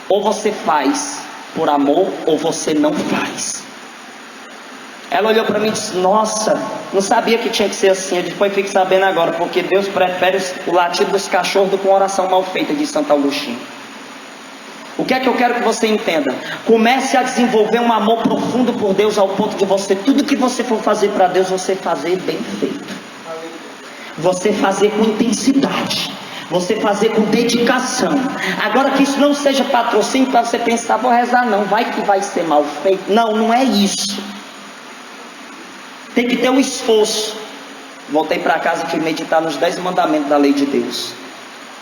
Ou você faz por amor, ou você não faz. Ela olhou para mim e disse, nossa, não sabia que tinha que ser assim. Eu depois fico sabendo agora, porque Deus prefere o latido dos cachorros do que uma oração mal feita, de Santo Agostinho. O que é que eu quero que você entenda? Comece a desenvolver um amor profundo por Deus, ao ponto de você, tudo que você for fazer para Deus, você fazer bem feito. Você fazer com intensidade. Você fazer com dedicação. Agora que isso não seja patrocínio para você pensar, vou rezar não, vai que vai ser mal feito. Não, não é isso. Tem que ter um esforço. Voltei para casa e fui meditar nos 10 mandamentos da lei de Deus.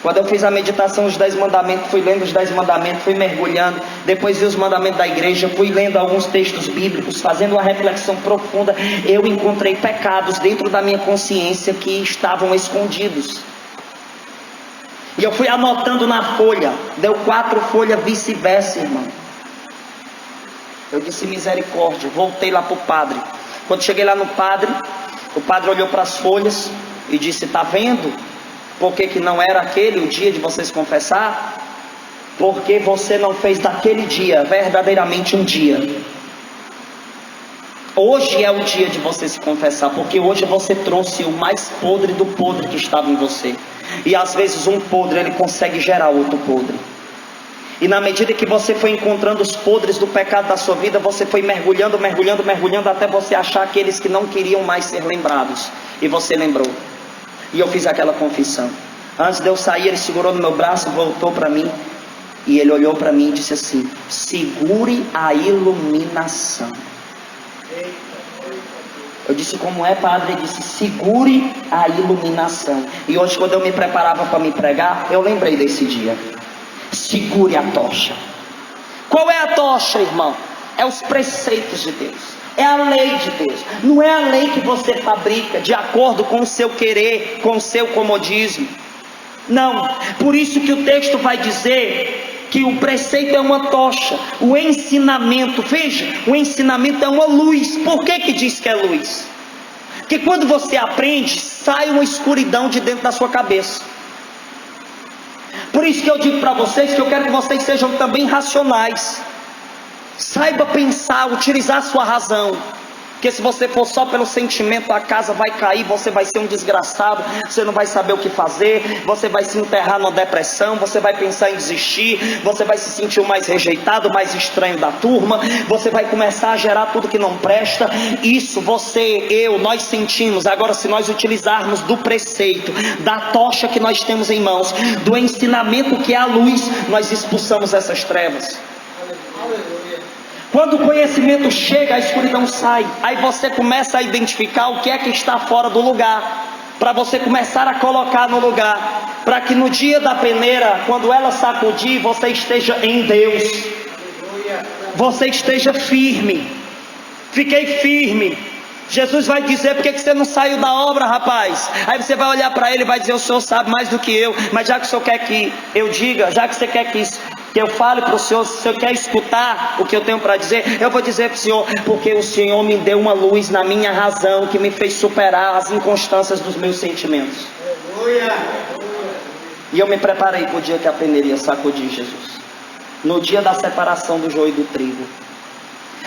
Quando eu fiz a meditação dos 10 mandamentos, fui lendo os 10 mandamentos, fui mergulhando, depois vi os mandamentos da igreja, fui lendo alguns textos bíblicos, fazendo uma reflexão profunda. Eu encontrei pecados dentro da minha consciência que estavam escondidos. E eu fui anotando na folha, deu 4 folhas vice-versa, irmão. Eu disse misericórdia, voltei lá para o padre. Quando cheguei lá no padre, o padre olhou para as folhas e disse, está vendo? Por que não era aquele o dia de você se confessar? Porque você não fez daquele dia verdadeiramente um dia. Hoje é o dia de você se confessar, porque hoje você trouxe o mais podre do podre que estava em você. E às vezes um podre, ele consegue gerar outro podre. E na medida que você foi encontrando os podres do pecado da sua vida, você foi mergulhando, mergulhando, mergulhando, até você achar aqueles que não queriam mais ser lembrados. E você lembrou. E eu fiz aquela confissão. Antes de eu sair, ele segurou no meu braço, voltou para mim. E ele olhou para mim e disse assim, segure a iluminação. Eu disse, como é, padre? Ele disse, segure a iluminação. E hoje, quando eu me preparava para me pregar, eu lembrei desse dia. Segure a tocha. Qual é a tocha, irmão? É os preceitos de Deus. É a lei de Deus. Não é a lei que você fabrica de acordo com o seu querer, com o seu comodismo. Não. Por isso que o texto vai dizer que o preceito é uma tocha. O ensinamento, veja, o ensinamento é uma luz. Por que diz que é luz? Porque quando você aprende, sai uma escuridão de dentro da sua cabeça. Por isso que eu digo para vocês que eu quero que vocês sejam também racionais. Saiba pensar, utilizar a sua razão. Porque se você for só pelo sentimento, a casa vai cair, você vai ser um desgraçado, você não vai saber o que fazer, você vai se enterrar numa depressão, você vai pensar em desistir, você vai se sentir o mais rejeitado, o mais estranho da turma, você vai começar a gerar tudo que não presta. Isso você, eu, nós sentimos. Agora, se nós utilizarmos do preceito, da tocha que nós temos em mãos, do ensinamento que é a luz, nós expulsamos essas trevas. Quando o conhecimento chega, a escuridão sai. Aí você começa a identificar o que é que está fora do lugar, para você começar a colocar no lugar, para que no dia da peneira, quando ela sacudir, você esteja em Deus. Você esteja firme. Fiquei firme. Jesus vai dizer, por que você não saiu da obra, rapaz? Aí você vai olhar para ele e vai dizer, o senhor sabe mais do que eu. Mas já que o senhor quer que eu diga, já que você quer que eu fale para o senhor, se o senhor quer escutar o que eu tenho para dizer, eu vou dizer para o senhor, porque o senhor me deu uma luz na minha razão, que me fez superar as inconstâncias dos meus sentimentos. E eu me preparei para o dia que a peneira ia sacudir, Jesus. No dia da separação do joio do trigo.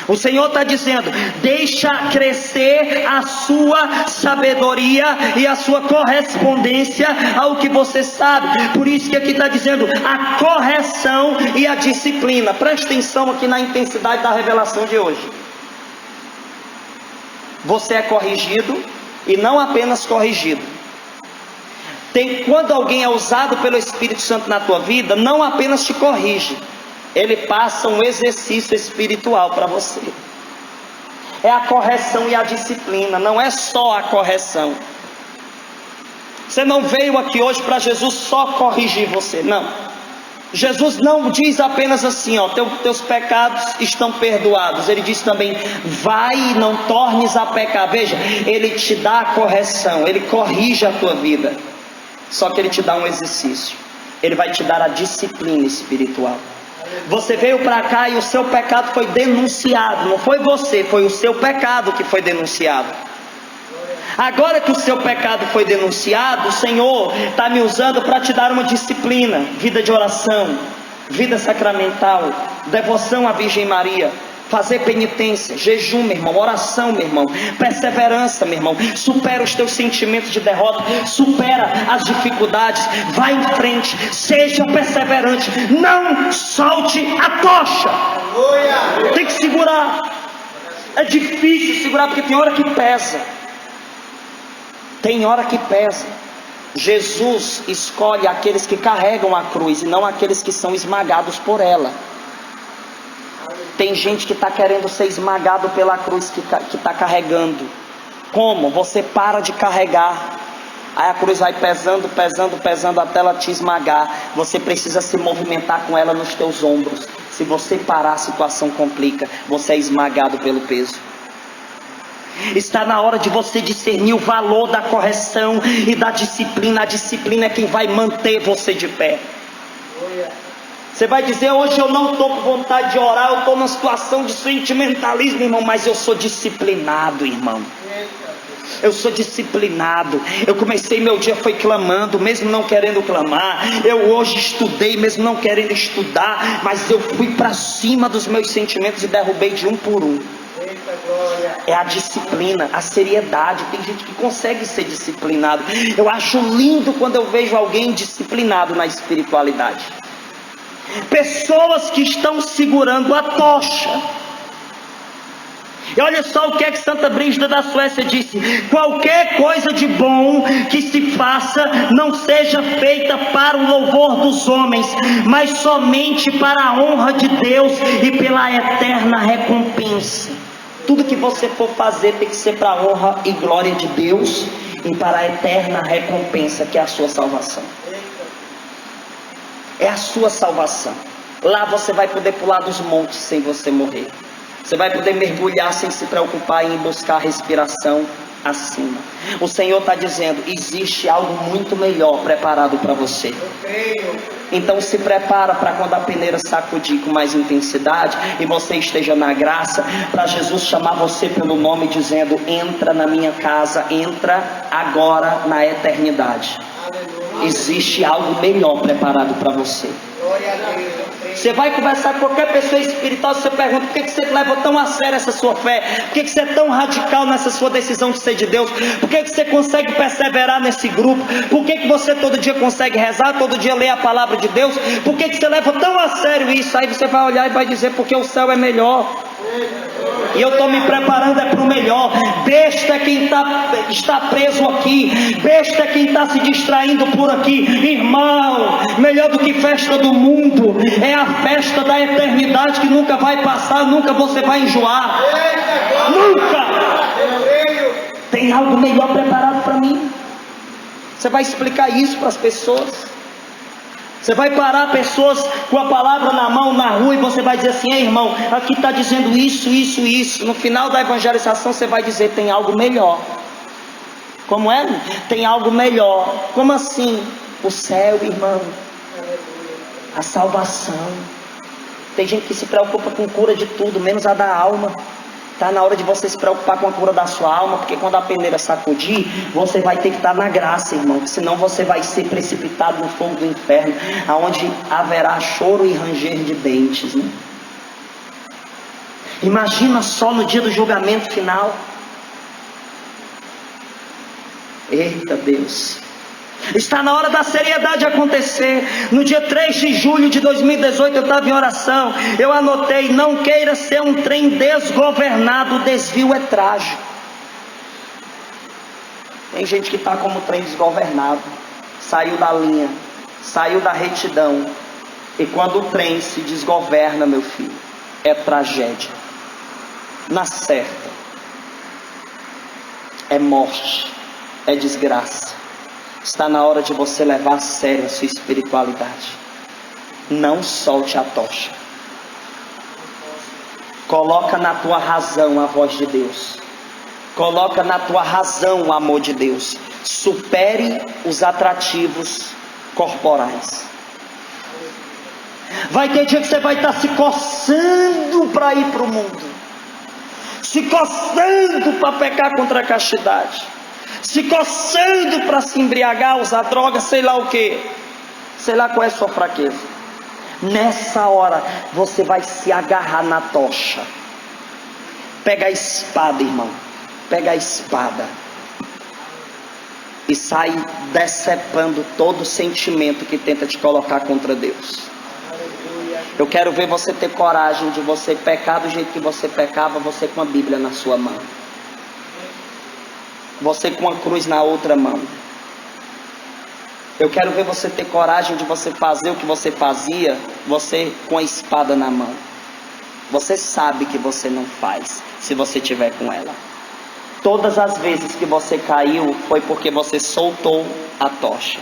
O Senhor está dizendo, deixa crescer a sua sabedoria e a sua correspondência ao que você sabe. Por isso que aqui está dizendo a correção e a disciplina. Preste atenção aqui na intensidade da revelação de hoje. Você é corrigido e não apenas corrigido. Quando alguém é usado pelo Espírito Santo na tua vida, não apenas te corrige, ele passa um exercício espiritual para você. É a correção e a disciplina, não é só a correção. Você não veio aqui hoje para Jesus só corrigir você, não. Jesus não diz apenas assim, ó, teus pecados estão perdoados. Ele diz também, vai e não tornes a pecar. Veja, ele te dá a correção, ele corrige a tua vida. Só que ele te dá um exercício, ele vai te dar a disciplina espiritual. Você veio para cá e o seu pecado foi denunciado. Não foi você, foi o seu pecado que foi denunciado. Agora que o seu pecado foi denunciado, o Senhor está me usando para te dar uma disciplina. Vida de oração, vida sacramental, devoção à Virgem Maria, fazer penitência, jejum, meu irmão, oração, meu irmão, perseverança, meu irmão. Supera os teus sentimentos de derrota, supera as dificuldades, vai em frente, seja perseverante, não solte a tocha. Tem que segurar. É difícil segurar porque tem hora que pesa. Tem hora que pesa. Jesus escolhe aqueles que carregam a cruz e não aqueles que são esmagados por ela. Tem gente que está querendo ser esmagado pela cruz que está carregando. Como? Você para de carregar, aí a cruz vai pesando, pesando, pesando até ela te esmagar. Você precisa se movimentar com ela nos teus ombros. Se você parar, a situação complica. Você é esmagado pelo peso. Está na hora de você discernir o valor da correção e da disciplina. A disciplina é quem vai manter você de pé. Você vai dizer: hoje eu não estou com vontade de orar, eu estou numa situação de sentimentalismo, irmão. Mas eu sou disciplinado, irmão. Eu sou disciplinado. Eu comecei meu dia foi clamando, mesmo não querendo clamar. Eu hoje estudei, mesmo não querendo estudar. Mas eu fui para cima dos meus sentimentos e derrubei de um por um. É a disciplina, a seriedade. Tem gente que consegue ser disciplinado. Eu acho lindo quando eu vejo alguém disciplinado na espiritualidade. Pessoas que estão segurando a tocha. E olha só o que é que Santa Brígida da Suécia disse: qualquer coisa de bom que se faça não seja feita para o louvor dos homens, mas somente para a honra de Deus e pela eterna recompensa. Tudo que você for fazer tem que ser para a honra e glória de Deus e para a eterna recompensa, que é a sua salvação. É a sua salvação. Lá você vai poder pular dos montes sem você morrer. Você vai poder mergulhar sem se preocupar em buscar a respiração acima. O Senhor está dizendo: existe algo muito melhor preparado para você. Então se prepara para quando a peneira sacudir com mais intensidade e você esteja na graça, para Jesus chamar você pelo nome dizendo: entra na minha casa, entra agora na eternidade. Existe algo melhor preparado para você. Você vai conversar com qualquer pessoa espiritual, você pergunta: por que você leva tão a sério essa sua fé? Por que você é tão radical nessa sua decisão de ser de Deus? Por que você consegue perseverar nesse grupo? Por que você todo dia consegue rezar, todo dia ler a palavra de Deus? Por que você leva tão a sério isso? Aí você vai olhar e vai dizer: porque o céu é melhor. E eu estou me preparando para o melhor. Besta é quem está preso aqui. Besta é quem está se distraindo por aqui. Irmão, melhor do que festa do mundo é a festa da eternidade, que nunca vai passar, nunca você vai enjoar. Nunca. Tem algo melhor preparado para mim. Você vai explicar isso para as pessoas. Você vai parar pessoas com a palavra na mão, na rua, e você vai dizer assim: ei, irmão, aqui está dizendo isso, isso, isso. No final da evangelização você vai dizer: tem algo melhor. Como é? Tem algo melhor. Como assim? O céu, irmão. A salvação. Tem gente que se preocupa com cura de tudo, menos a da alma. Está na hora de você se preocupar com a cura da sua alma, porque quando a peneira sacudir, você vai ter que estar na graça, irmão, senão você vai ser precipitado no fogo do inferno, aonde haverá choro e ranger de dentes, né? Imagina só no dia do julgamento final. Eita Deus! Está na hora da seriedade acontecer. No dia 3 de julho de 2018 eu estava em oração. Eu anotei: não queira ser um trem desgovernado, o desvio é trágico. Tem gente que está como trem desgovernado. Saiu da linha, saiu da retidão. E quando o trem se desgoverna, meu filho, é tragédia. Na certa, é morte, é desgraça. Está na hora de você levar a sério a sua espiritualidade. Não solte a tocha. Coloca na tua razão a voz de Deus. Coloca na tua razão o amor de Deus. Supere os atrativos corporais. Vai ter dia que você vai estar se coçando para ir para o mundo, se coçando para pecar contra a castidade, se coçando para se embriagar, usar droga, sei lá o que, sei lá qual é a sua fraqueza. Nessa hora você vai se agarrar na tocha. Pega a espada, irmão, pega a espada e sai decepando todo sentimento que tenta te colocar contra Deus. Eu quero ver você ter coragem de você pecar do jeito que você pecava, você com a Bíblia na sua mão, você com a cruz na outra mão. Eu quero ver você ter coragem de você fazer o que você fazia, você com a espada na mão. Você sabe que você não faz, se você tiver com ela. Todas as vezes que você caiu, foi porque você soltou a tocha.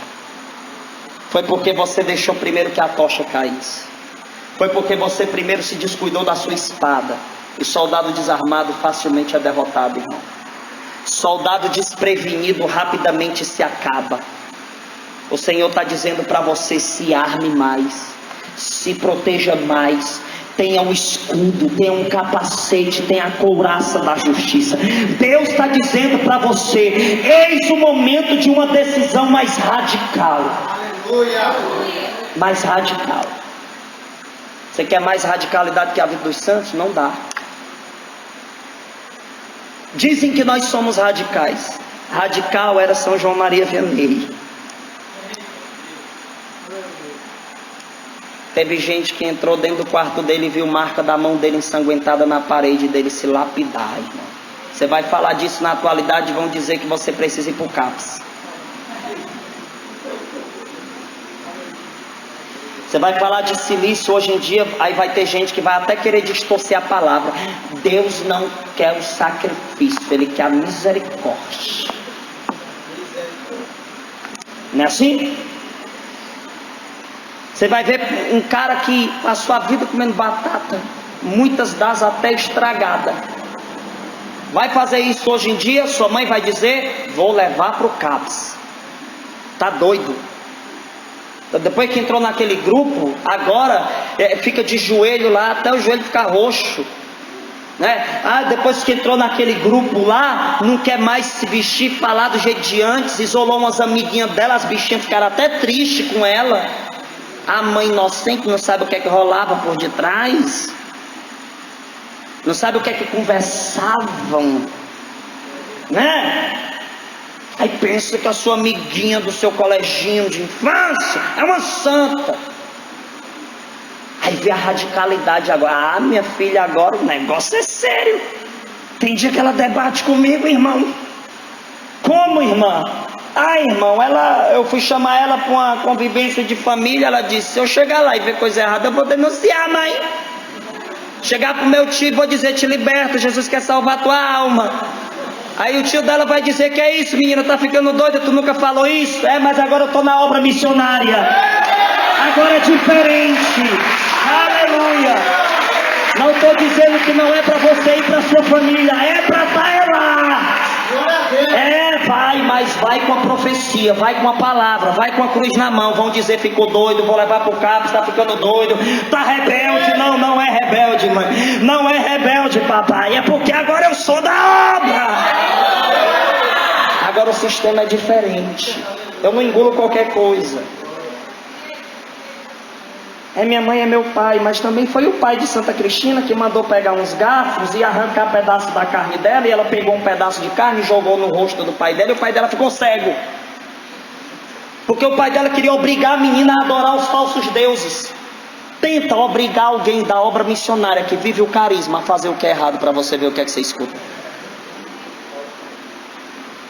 Foi porque você deixou primeiro que a tocha caísse. Foi porque você primeiro se descuidou da sua espada. E soldado desarmado facilmente é derrotado, irmão. Soldado desprevenido rapidamente se acaba. O Senhor está dizendo para você: se arme mais, se proteja mais, tenha um escudo, tenha um capacete, tenha a couraça da justiça. Deus está dizendo para você: eis o momento de uma decisão mais radical. Aleluia. Mais radical. Você quer mais radicalidade que a vida dos santos? Não dá. Dizem que nós somos radicais. Radical era São João Maria Vianney. Teve gente que entrou dentro do quarto dele e viu marca da mão dele ensanguentada na parede dele se lapidar, irmão. Você vai falar disso na atualidade e vão dizer que você precisa ir para o CAPS. Você vai falar de silício hoje em dia, aí vai ter gente que vai até querer distorcer a palavra. Deus não quer o sacrifício, Ele quer a misericórdia. Não é assim? Você vai ver um cara que passou a vida comendo batata, muitas das até estragada. Vai fazer isso hoje em dia, sua mãe vai dizer: vou levar para o CAPS. Tá doido? Depois que entrou naquele grupo, agora fica de joelho lá, até o joelho ficar roxo, né? Depois que entrou naquele grupo lá, não quer mais se vestir, falar do jeito de antes, isolou umas amiguinhas dela, as bichinhas ficaram até tristes com ela. A mãe inocente não sabe o que é que rolava por detrás, não sabe o que é que conversavam, né? Aí pensa que a sua amiguinha do seu coleginho de infância é uma santa. Aí vê a radicalidade agora. Minha filha, agora o negócio é sério. Tem dia que ela debate comigo, irmão. Como, irmã? Irmão, eu fui chamar ela para uma convivência de família. Ela disse: se eu chegar lá e ver coisa errada, eu vou denunciar, mãe. Chegar pro meu tio e vou dizer: te liberta, Jesus quer salvar a tua alma. Aí o tio dela vai dizer: que é isso, menina, tá ficando doida, tu nunca falou isso? Mas agora eu tô na obra missionária. Agora é diferente. Aleluia. Não estou dizendo que não é para você ir para sua família, é para estar lá. Vai, mas vai com a profecia, vai com a palavra, vai com a cruz na mão. Vão dizer: ficou doido, vou levar pro CAPS, está ficando doido, tá rebelde. Não é rebelde, mãe, não é rebelde, papai, é porque agora eu sou da obra. Agora o sistema é diferente, eu não engulo qualquer coisa. Minha mãe é meu pai, mas também foi o pai de Santa Cristina que mandou pegar uns garfos e arrancar pedaço da carne dela, e ela pegou um pedaço de carne e jogou no rosto do pai dela, e o pai dela ficou cego, porque o pai dela queria obrigar a menina a adorar os falsos deuses. Tenta obrigar alguém da obra missionária que vive o carisma a fazer o que é errado, para você ver o que é que você escuta.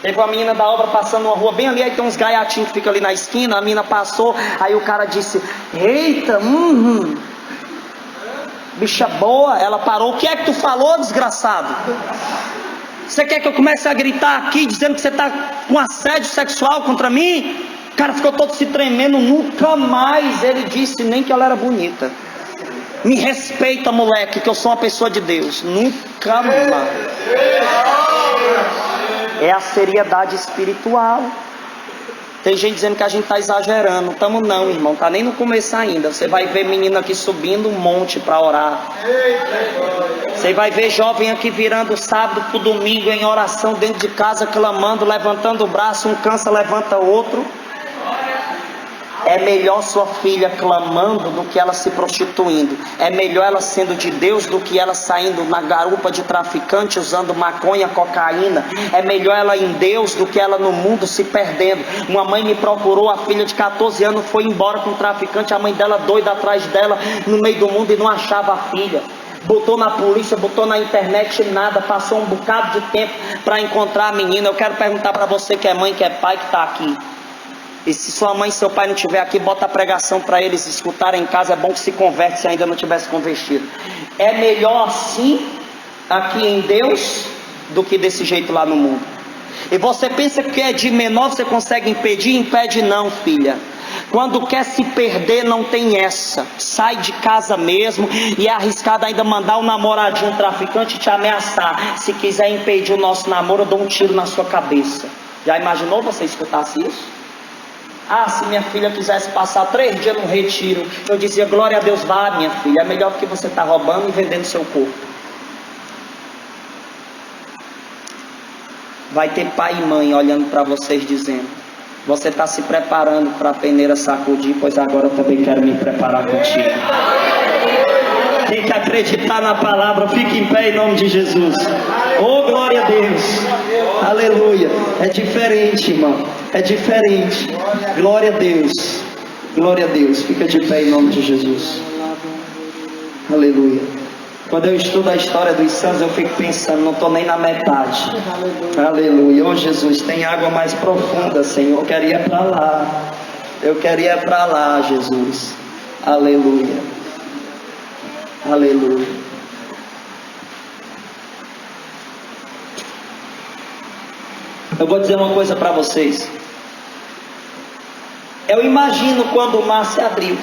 Teve uma menina da obra passando numa rua bem ali, aí tem uns gaiatinhos que ficam ali na esquina. A menina passou, aí o cara disse: eita, bicha boa. Ela parou: o que é que tu falou, desgraçado? Você quer que eu comece a gritar aqui dizendo que você está com assédio sexual contra mim? O cara ficou todo se tremendo. Nunca mais ele disse nem que ela era bonita. Me respeita, moleque, que eu sou uma pessoa de Deus. Nunca mais. É a seriedade espiritual. Tem gente dizendo que a gente está exagerando. Não estamos não, irmão. Está nem no começo ainda. Você vai ver menino aqui subindo um monte para orar. Você vai ver jovem aqui virando sábado para o domingo em oração dentro de casa, clamando, levantando o braço. Um cansa, levanta outro. É melhor sua filha clamando do que ela se prostituindo. É melhor ela sendo de Deus do que ela saindo na garupa de traficante usando maconha, cocaína. É melhor ela em Deus do que ela no mundo se perdendo. Uma mãe me procurou, a filha de 14 anos foi embora com um traficante. A mãe dela doida atrás dela no meio do mundo e não achava a filha. Botou na polícia, botou na internet, nada. Passou um bocado de tempo para encontrar a menina. Eu quero perguntar para você que é mãe, que é pai, que está aqui. E se sua mãe e seu pai não estiver aqui, bota a pregação para eles escutarem em casa. É bom que se converte se ainda não tivesse convertido. É melhor assim, aqui em Deus, do que desse jeito lá no mundo. E você pensa que é de menor, você consegue impedir? Impede não, filha. Quando quer se perder, não tem essa. Sai de casa mesmo. E é arriscado ainda mandar um namoradinho, um traficante te ameaçar. Se quiser impedir o nosso namoro, eu dou um tiro na sua cabeça. Já imaginou você escutasse isso? Ah, se minha filha quisesse passar 3 dias no retiro, eu dizia, glória a Deus, vá minha filha, é melhor do que você está roubando e vendendo seu corpo. Vai ter pai e mãe olhando para vocês dizendo, você está se preparando para a peneira sacudir, pois agora eu também quero me preparar contigo. Tem que acreditar na palavra, fique em pé em nome de Jesus. Oh, glória a Deus. Aleluia. É diferente, irmão. É diferente. Glória a Deus. Glória a Deus. Fica de pé em nome de Jesus. Aleluia. Quando eu estudo a história dos santos, eu fico pensando, não estou nem na metade. Aleluia. Oh, Jesus, tem água mais profunda, Senhor. Eu queria ir para lá. Eu queria ir para lá, Jesus. Aleluia. Aleluia. Eu vou dizer uma coisa para vocês. Eu imagino quando o mar se abriu.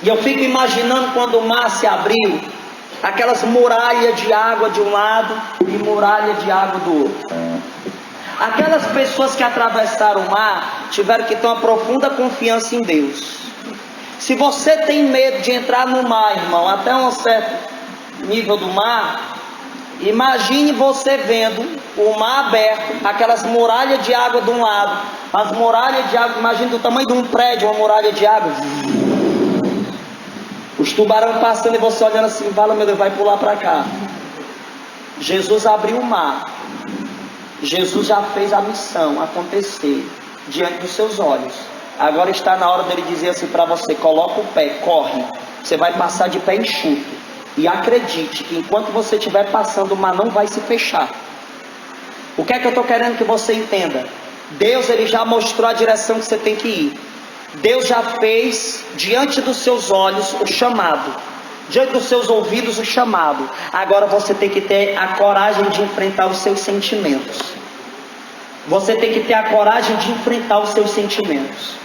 E eu fico imaginando quando o mar se abriu, aquelas muralhas de água de um lado e muralha de água do outro. Aquelas pessoas que atravessaram o mar tiveram que ter uma profunda confiança em Deus. Se você tem medo de entrar no mar, irmão, até um certo nível do mar, imagine você vendo o mar aberto, aquelas muralhas de água de um lado, as muralhas de água, imagine do tamanho de um prédio, uma muralha de água, os tubarões passando e você olhando assim, fala, meu Deus, vai pular para cá. Jesus abriu o mar, Jesus já fez a missão acontecer diante dos seus olhos. Agora está na hora dele dizer assim para você, coloca o pé, corre, você vai passar de pé enxuto. E acredite que enquanto você estiver passando, o mar não vai se fechar. O que é que eu estou querendo que você entenda? Deus, ele já mostrou a direção que você tem que ir. Deus já fez diante dos seus olhos o chamado, diante dos seus ouvidos o chamado. Agora você tem que ter a coragem de enfrentar os seus sentimentos. Você tem que ter a coragem de enfrentar os seus sentimentos.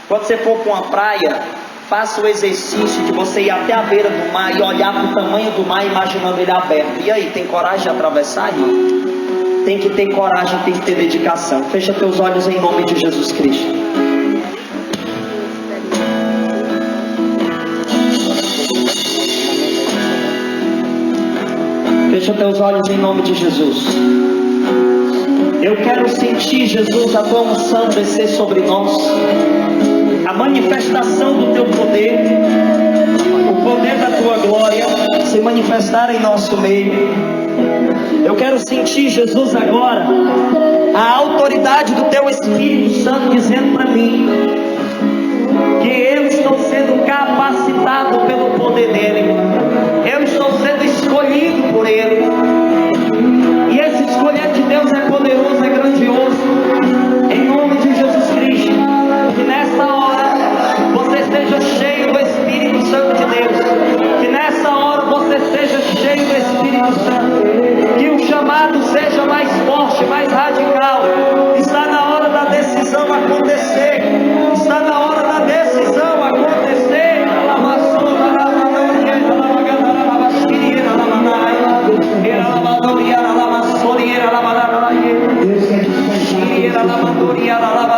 Quando você for para uma praia, faça o exercício de você ir até a beira do mar e olhar para o tamanho do mar, imaginando ele aberto. E aí, tem coragem de atravessar, irmão? Tem que ter coragem, tem que ter dedicação. Fecha teus olhos em nome de Jesus Cristo. Fecha teus olhos em nome de Jesus. Eu quero sentir, Jesus, a tua unção descer sobre nós, a manifestação do teu poder, o poder da tua glória se manifestar em nosso meio. Eu quero sentir, Jesus, agora a autoridade do teu Espírito Santo dizendo para mim que eu estou sendo capacitado pelo poder dele, eu estou sendo escolhido por ele. E esse escolher de Deus é poderoso, é grandioso. Em nome de Jesus Cristo, que nessa hora você seja cheio do Espírito Santo de Deus. Que nessa hora você seja cheio do Espírito Santo. Que o chamado seja mais forte, mais radical. Está na hora da decisão acontecer. Está na hora da decisão acontecer. Deus quer te Shiri, Ela Mandoria, Ela